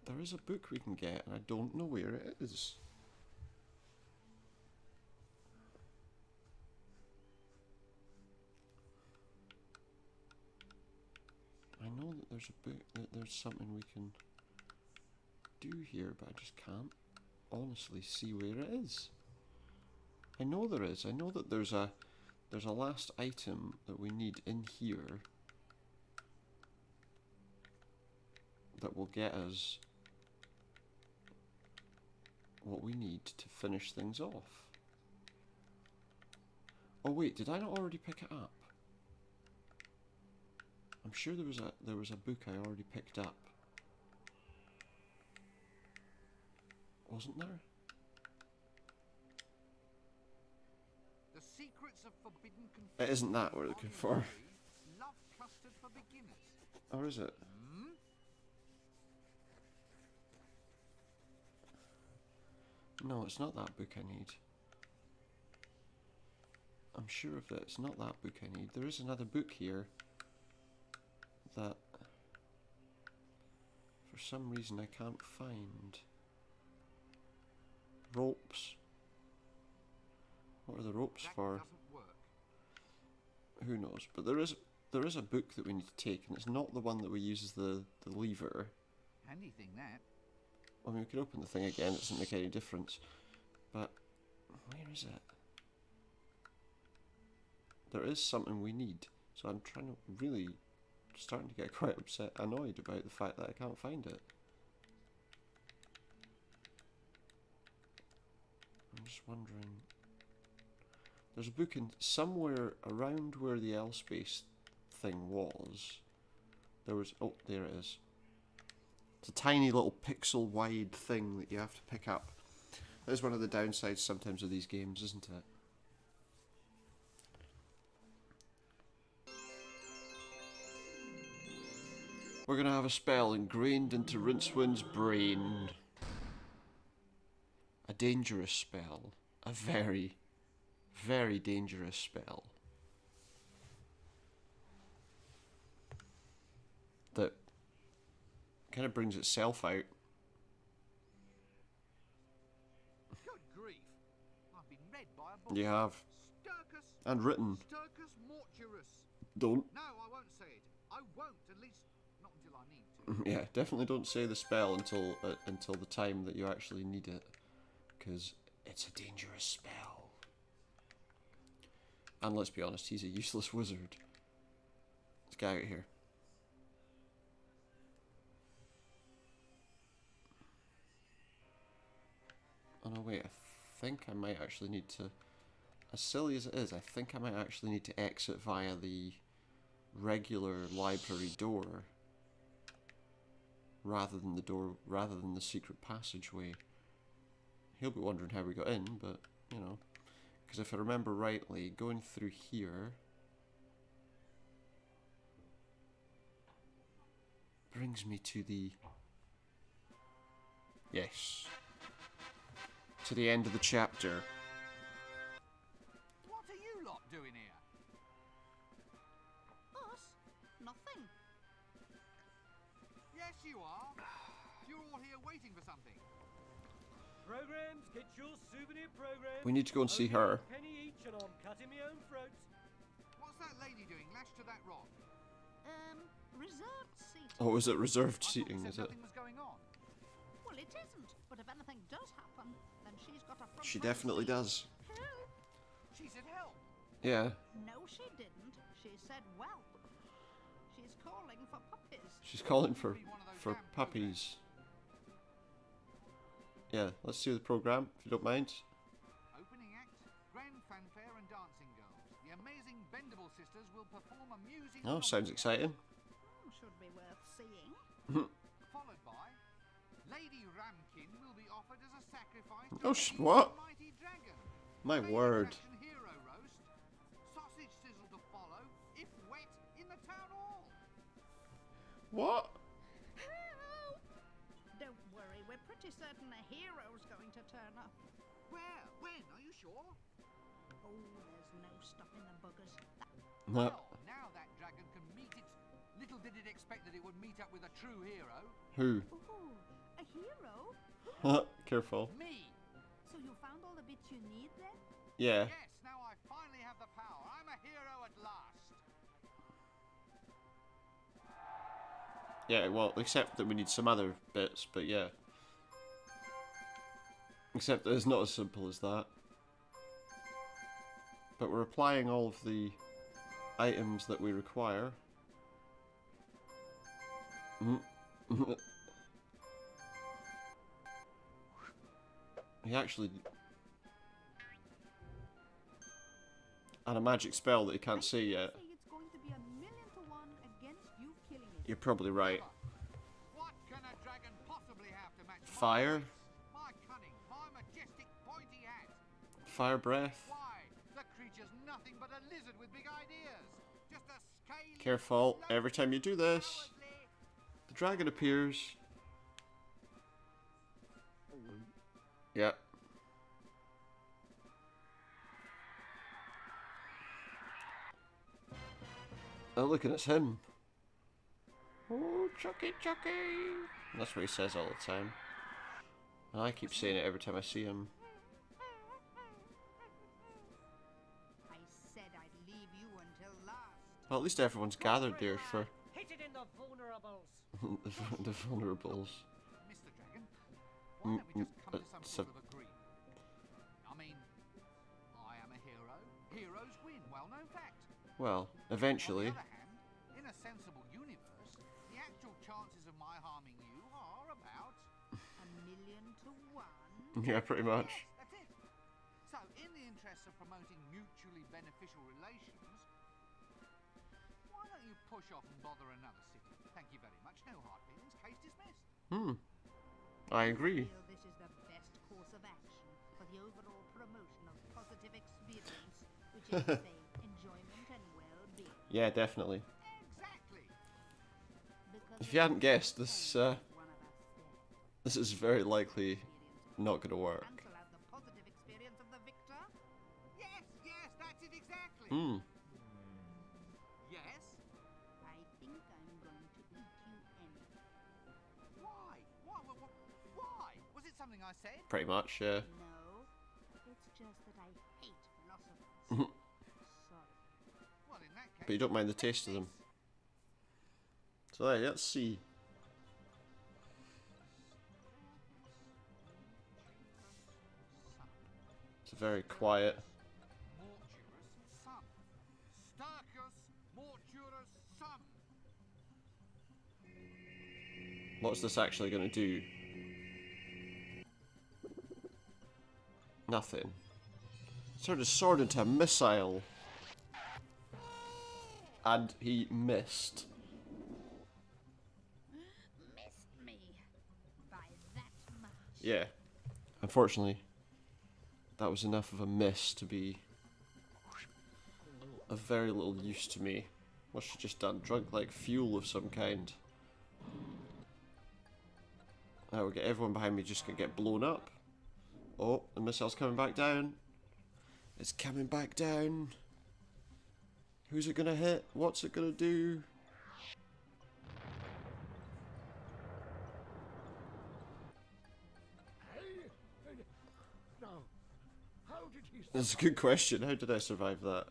There is a book we can get, and I don't know where it is. I know that there's a book, that there's something we can do here, but I just can't honestly see where it is. I know there is. I know that there's a last item that we need in here that will get us what we need to finish things off. Oh wait, did I not already pick it up? I'm sure there was a book I already picked up. Wasn't there? The secrets of forbidden It isn't that we're looking for. Love custard for beginners. Or is it? Hmm? No, it's not that book I need. I'm sure of that. It's not that book I need. There is another book here that for some reason I can't find. Ropes. What are the ropes That for? doesn't work. Who knows? But there is a book that we need to take, and it's not the one that we use as the lever. Handy thing, that. I mean, we could open the thing again, it doesn't make any difference. But where is it? There is something we need, so I'm trying to really starting to get quite annoyed about the fact that I can't find it. I'm just wondering. There's a book in somewhere around where the L space thing was. There was, oh, there it is. It's a tiny little pixel wide thing that you have to pick up. That is one of the downsides sometimes of these games, isn't it? We're going to have a spell ingrained into Rincewind's brain. A dangerous spell. A very, very dangerous spell. That kind of brings itself out. Good grief. I've been read by a book. You have. Sturcus. And written. Sturcus mortuus. Don't. No, I won't say it. I won't, at least not until I need to. Yeah, definitely don't say the spell until the time that you actually need it. Because it's a dangerous spell. And let's be honest, he's a useless wizard. Let's get out of here. Oh no, wait, I think I might actually need to, as silly as it is, I think I might actually need to exit via the regular library door rather than the secret passageway. He'll be wondering how we got in, but, you know, because if I remember rightly, going through here brings me to the... Yes. to the end of the chapter. What are you lot doing here? Us? Nothing. Yes, you are. You're all here waiting for something. Programs, get your souvenir programs. We need to go and see Only her. a penny each and I'm cutting my own throat. What's that lady doing lashed to that rock? Reserved seat. Oh, is it reserved I thought seating, you is said it? nothing was going on. Well, it isn't. But if anything does happen, then she's got a front She row definitely seat. does. Help. She said help. Yeah, No, she didn't. She said, "Well." She's calling for puppies. she's calling for puppies. Yeah, let's see the program, if you don't mind. Opening act, grand fanfare and dancing girls. The amazing Bendable sisters will perform amusing. Oh, sounds exciting. Should be worth seeing. Followed by Lady Ramkin will be offered as a sacrifice to Oh, the what? mighty dragon. My Main word. attraction hero roast. Sausage sizzle to follow, if wet, in the town hall. What? Help! Don't worry, we're pretty certain a hero's going to turn up. Where? When? Are you sure? Oh, there's no stopping the buggers. No. Well, now that dragon can meet its... Little did it expect that it would meet up with a true hero. Who? Oh, a hero? Careful. Me! So you found all the bits you need then? Yeah. Yes, now I finally have the power. I'm a hero at last. Yeah, well, except that we need some other bits, but yeah. Except that it's not as simple as that. But we're applying all of the items that we require. He actually... And a magic spell that he can't see yet. Say it's going to be 1,000,000 to 1 against you killing it. You're probably right. What can a dragon possibly have to match my Fire? voice? My cunning, my majestic pointy hat. Fire breath. Why? The creature's nothing but a lizard with big ideas. Just a scaly... Careful, every time you do this, cowardly... the dragon appears. Yeah. Oh, look, and it's him. Oh, Chucky, Chucky. That's what he says all the time. And I keep saying it every time I see him. I said I'd leave you until last. Well, at least everyone's gathered there for Hit it in the vulnerables. the vulnerables. Mr. Dragon, why don't we just come to some so- sort of agreement? I mean, I am a hero. Heroes win. Well-known fact. Well, On eventually. the other hand, in a sensible universe, the actual chances of my harming you are about... 1,000,000 to 1. Yeah, pretty much. Yes, that's it. So, in the interest of promoting mutually beneficial relations, why don't you push off and bother another city? Thank you very much. No hard feelings. Case dismissed. I agree. I feel this is the best course of action for the overall promotion of positive experience, which is to say, enjoyment and well-being. Yeah, definitely. Exactly. Because If you hadn't guessed, this one of us dead. this is very likely not going to work. Cancel out the positive experience of the victor. Yes, yes, that's it exactly. Yes? I think I'm going to eat you anyway. Why? Why? Was it something I said? Pretty much, yeah. No, it's just that I hate philosophers. Sorry. Well, in that case... But you don't mind the taste of them. So there, let's see. It's a very quiet. Morturus sum. Starcus morturus sum. What's this actually going to do? Nothing. Turned his sword into a missile. And he missed. Missed me by that much. Yeah. Unfortunately, that was enough of a miss to be of very little use to me. What's she just done? Drunk like fuel of some kind. Oh, we get everyone behind me just gonna get blown up. Oh, the missile's coming back down. It's coming back down. Who's it gonna hit? What's it gonna do? No. How did he That's a good question. How did I survive that?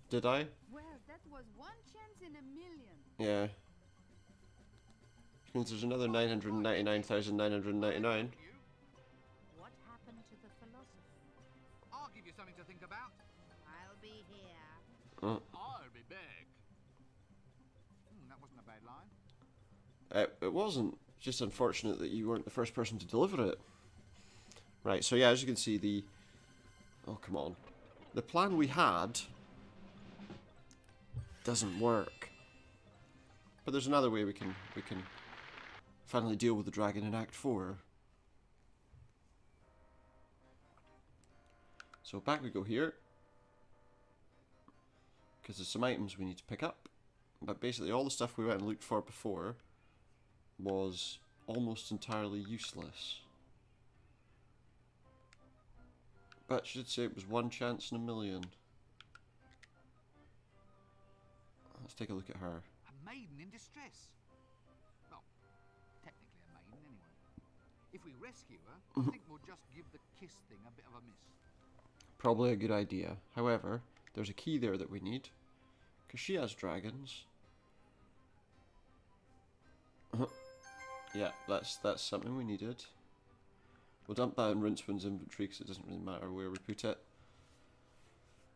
Did I? Well, that was one chance in a million. Yeah. Which means there's another 999,999. What happened to the philosopher? I'll give you something to think about. I'll be here. Oh. I'll be back. That wasn't a bad line. It wasn't. It's just unfortunate that you weren't the first person to deliver it. Right, so yeah, as you can see, the... Oh, come on. The plan we had doesn't work. But there's another way we can finally deal with the dragon in Act 4. So back we go here. Because there's some items we need to pick up. But basically all the stuff we went and looked for before was almost entirely useless. But she did say it was one chance in a million. Let's take a look at her. A maiden in distress. Well, technically a maiden anyway. If we rescue her, I think we'll just give the kiss thing a bit of a miss. Probably a good idea. However, there's a key there that we need. Because she has dragons. Yeah, that's something we needed. We'll dump that in Rincewind's inventory because it doesn't really matter where we put it.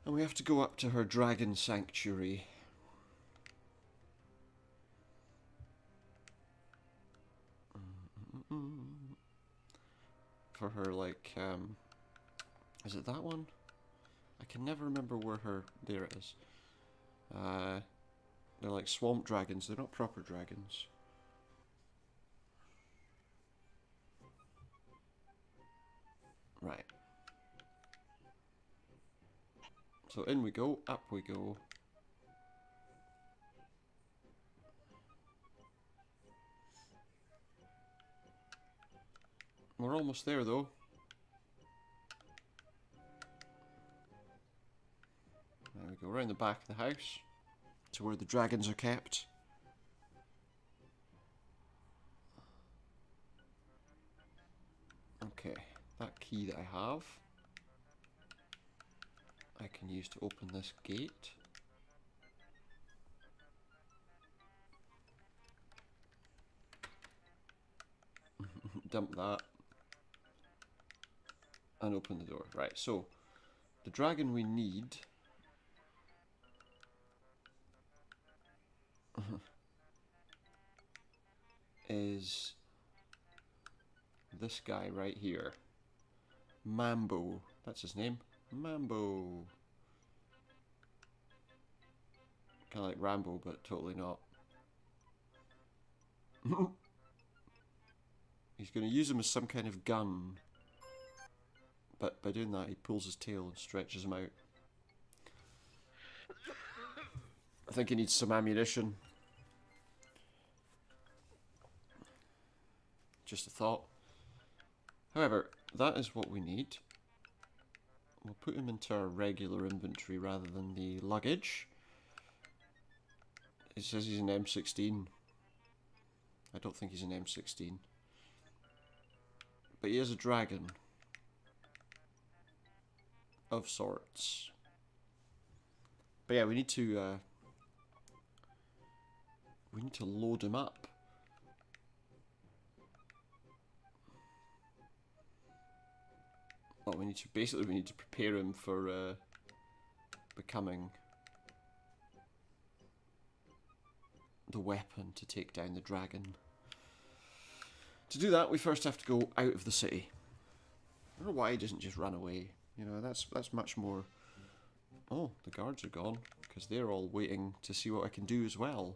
And we have to go up to her dragon sanctuary. For her, like, is it that one? I can never remember where her... There it is. They're like swamp dragons. They're not proper dragons. Right. So in we go, up we go. We're almost there though. There we go, around the back of the house to where the dragons are kept. Okay, that key that I have, I can use to open this gate. Dump that. And open the door. Right, so the dragon we need is this guy right here. Mambo. That's his name. Mambo. Kind of like Rambo, but totally not. He's going to use him as some kind of gun. But by doing that, he pulls his tail and stretches him out. I think he needs some ammunition. Just a thought. However, that is what we need. We'll put him into our regular inventory rather than the luggage. It says he's an M16. I don't think he's an M16. But he is a dragon. Of sorts. But yeah, we need to load him up. Well, we need to prepare him for becoming the weapon to take down the dragon. To do that, we first have to go out of the city. I don't know why he doesn't just run away. You know, that's much more... Oh, the guards are gone, because they're all waiting to see what I can do as well.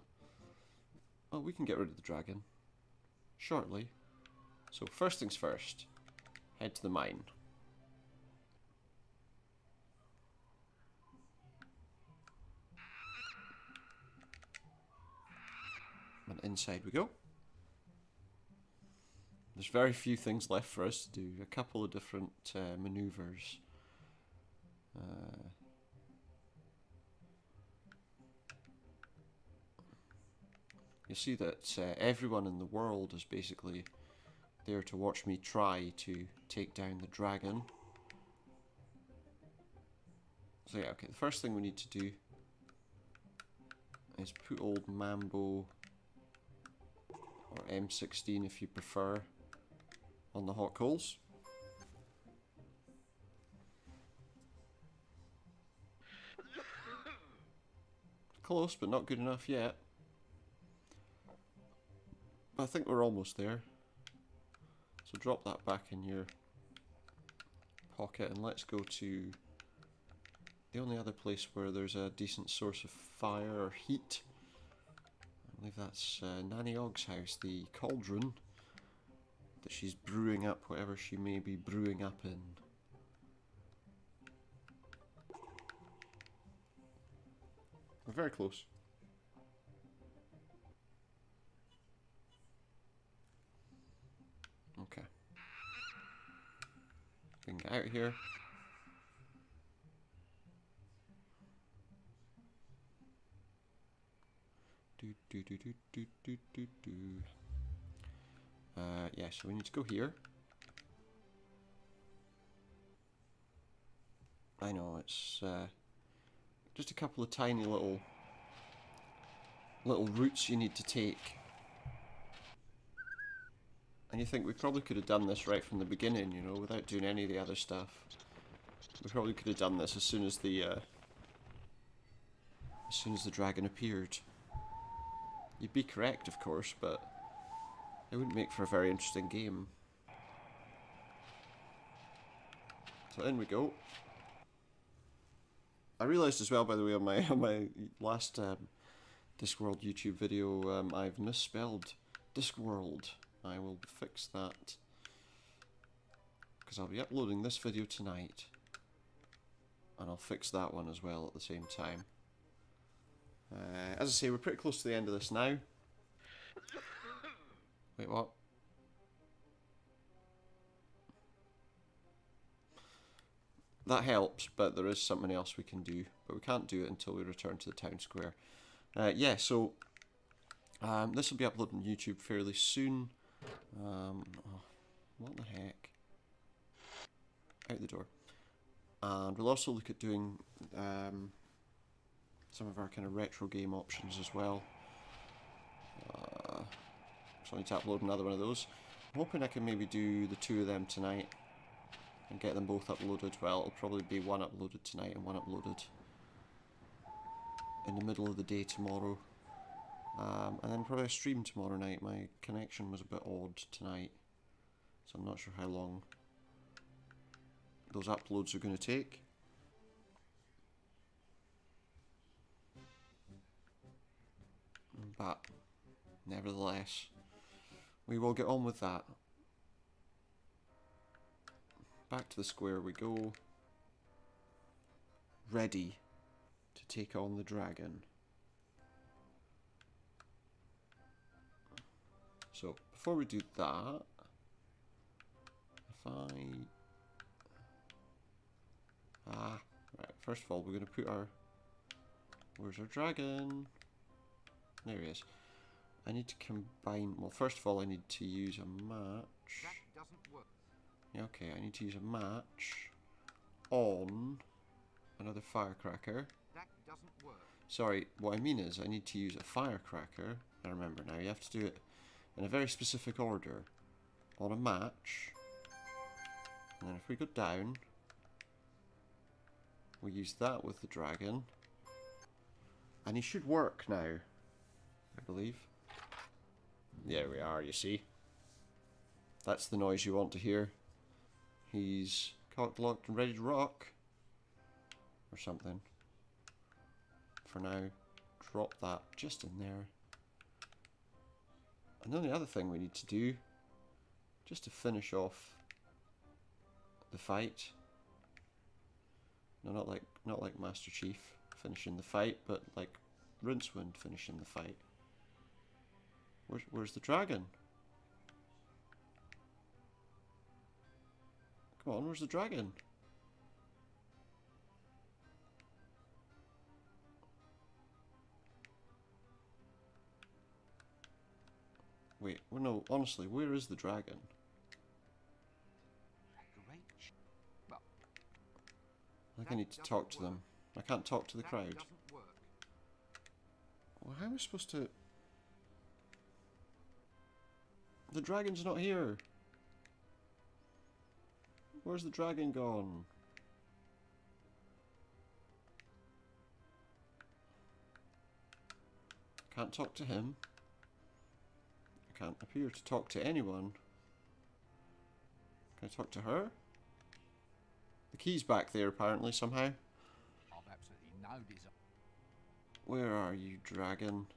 Oh, we can get rid of the dragon. Shortly. So, first things first. Head to the mine. And inside we go. There's very few things left for us to do. A couple of different maneuvers. You'll see that everyone in the world is basically there to watch me try to take down the dragon. So yeah, okay, the first thing we need to do is put old Mambo, or M16 if you prefer, on the hot coals. Close, but not good enough yet. But I think we're almost there. So drop that back in your pocket and let's go to the only other place where there's a decent source of fire or heat. I believe that's Nanny Ogg's house, the cauldron that she's brewing up whatever she may be brewing up in. We're very close. Okay. We can get out of here. Yeah, so we need to go here. I know, it's just a couple of tiny little routes you need to take. And you think we probably could have done this right from the beginning, you know, without doing any of the other stuff. We probably could have done this as soon as the dragon appeared. You'd be correct, of course, but it wouldn't make for a very interesting game. So in we go. I realised as well, by the way, on my last Discworld YouTube video, I've misspelled Discworld. I will fix that because I'll be uploading this video tonight, and I'll fix that one as well at the same time. As I say, we're pretty close to the end of this now. Wait, what? That helps, but there is something else we can do, but we can't do it until we return to the town square. Yeah, so this will be uploaded on YouTube fairly soon. Oh, what the heck? Out the door. And we'll also look at doing some of our kind of retro game options as well. So I need to upload another one of those. I'm hoping I can maybe do the two of them tonight and get them both uploaded. Well, it'll probably be one uploaded tonight and one uploaded in the middle of the day tomorrow. And then probably a stream tomorrow night. My connection was a bit odd tonight, so I'm not sure how long those uploads are going to take. But nevertheless, we will get on with that. Back to the square we go, ready to take on the dragon. So before we do that, if I right, first of all we're going to put our, where's our dragon? There he is. I need to combine, well first of all I need to use a match. That doesn't work. Yeah, okay, I need to use a match on another firecracker. That doesn't work. Sorry, what I mean is I need to use a firecracker. I remember now, you have to do it in a very specific order. On a match. And then if we go down, we use that with the dragon. And he should work now, I believe. There we are, you see. That's the noise you want to hear. He's cocked, locked and ready to rock. Or something. For now, drop that just in there. And then the other thing we need to do, just to finish off the fight. No, not like Master Chief finishing the fight, but like Rincewind finishing the fight. Where's the dragon? Come on, where's the dragon? Wait, well, no, honestly, where is the dragon? Great. Well, I think I need to talk to them. I can't talk to the crowd. doesn't work. Well, how am I supposed to... The dragon's not here! Where's the dragon gone? Can't talk to him. I can't appear to talk to anyone. Can I talk to her? The key's back there apparently somehow. I've absolutely no desire. Where are you, dragon?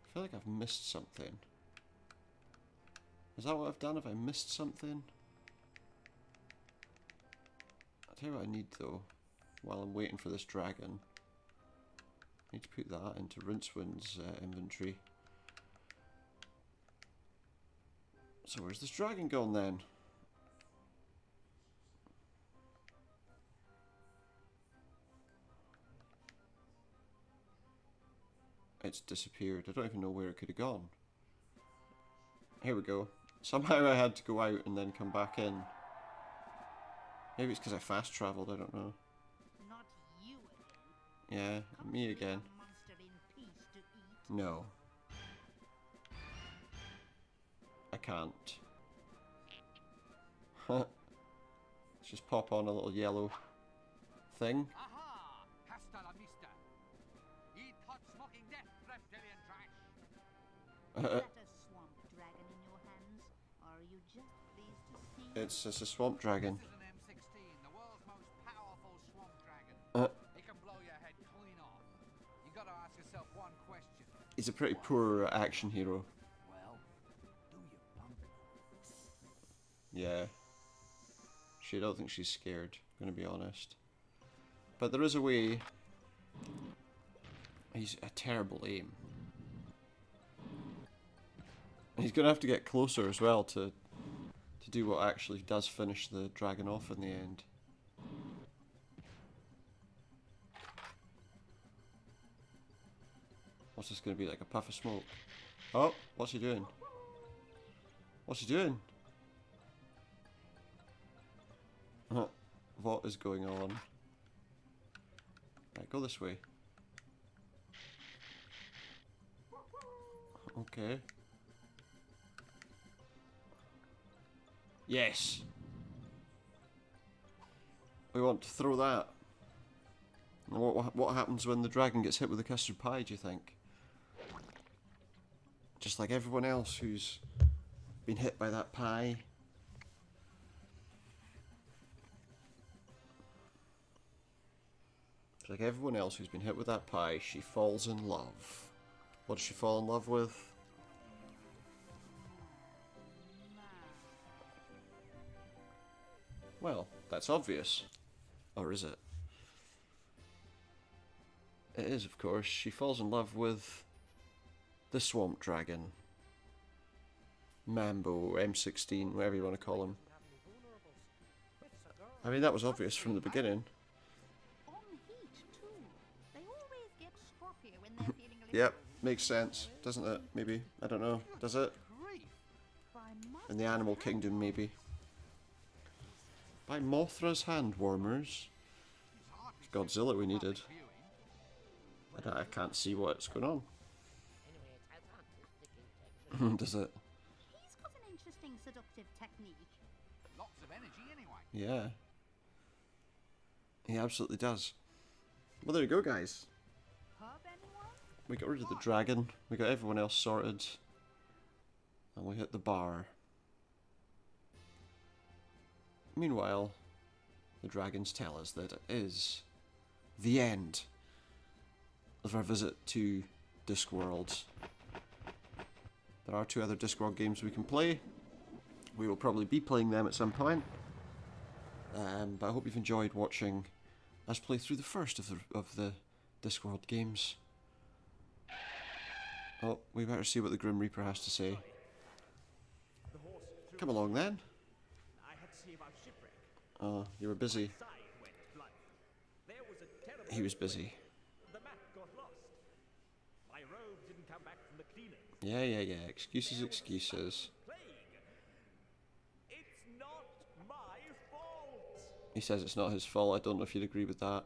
I feel like I've missed something. Is that what I've done? Have I missed something? I'll tell you what I need though, while I'm waiting for this dragon. I need to put that into Rincewind's inventory. So where's this dragon gone then? It's disappeared. I don't even know where it could have gone. Here we go. Somehow I had to go out and then come back in. Maybe it's because I fast travelled, I don't know. Not you again. Yeah, me again. A monster in peace to eat. No. I can't. Let's just pop on a little yellow thing. Aha! Hasta la vista. Eat hot smoking death, reptilian trash. Is that a swamp dragon in your hands, or are you just pleased to see? It's a swamp dragon. This is an M16, the world's most powerful swamp dragon. It can blow your head clean off. You gotta ask yourself one question. He's a pretty poor action hero. Well, do you, punk? Yeah. I don't think she's scared, I'm gonna be honest. But there is a way. He's a terrible aim. And he's gonna have to get closer as well to do what actually does finish the dragon off in the end. What's this gonna be, like a puff of smoke? Oh, what's he doing? What's he doing? What is going on? Right, go this way. Okay. Yes! We want to throw that. And what happens when the dragon gets hit with a custard pie, do you think? Just like everyone else who's been hit by that pie. Like everyone else who's been hit with that pie, she falls in love. What does she fall in love with? Well, that's obvious. Or is it? It is, of course. She falls in love with the swamp dragon. Mambo, M16, whatever you want to call him. I mean, that was obvious from the beginning. Yep, makes sense, doesn't it? Maybe. I don't know. Does it? In the animal kingdom, maybe. By Mothra's hand warmers. It's Godzilla we needed. I can't see what's going on. Does it? He's got an interesting seductive technique. Lots of energy anyway. Yeah. He absolutely does. Well, there you go, guys. We got rid of the dragon, we got everyone else sorted, and we hit the bar. Meanwhile, the dragons tell us that it is the end of our visit to Discworld. There are 2 other Discworld games we can play. We will probably be playing them at some point. But I hope you've enjoyed watching us play through the first of the Discworld games. Oh, we better see what the Grim Reaper has to say. Come along then. shipwreck. Oh, you were busy. My side went blunt. There was a terrible He was busy. The map got lost. My robe didn't come back from the cleaner. Yeah. Excuses, excuses. Plague. It's not my fault. He says it's not his fault. I don't know if you'd agree with that.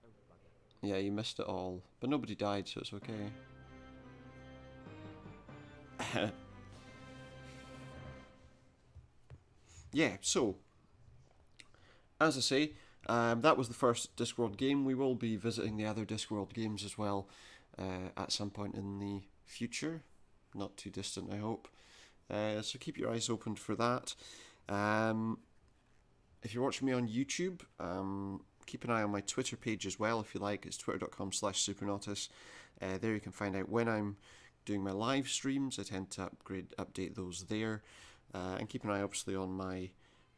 Oh, bugger. Yeah, you missed it all. But nobody died, so it's okay. Yeah, so, as I say, that was the first Discworld game. We will be visiting the other Discworld games as well at some point in the future. Not too distant, I hope. So keep your eyes open for that. If you're watching me on YouTube, keep an eye on my Twitter page as well if you like. It's twitter.com/supernautus. There you can find out when I'm doing my live streams. I tend to update those there. And keep an eye obviously on my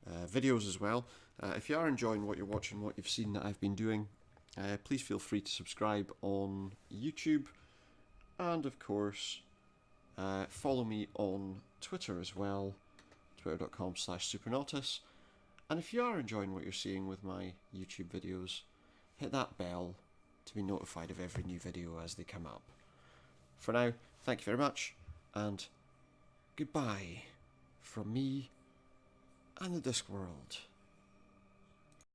videos as well. If you are enjoying what you're watching, what you've seen that I've been doing, please feel free to subscribe on YouTube. And of course, follow me on Twitter as well, twitter.com/supernautus. And if you are enjoying what you're seeing with my YouTube videos, hit that bell to be notified of every new video as they come up. For now, thank you very much, and goodbye from me and the Discworld.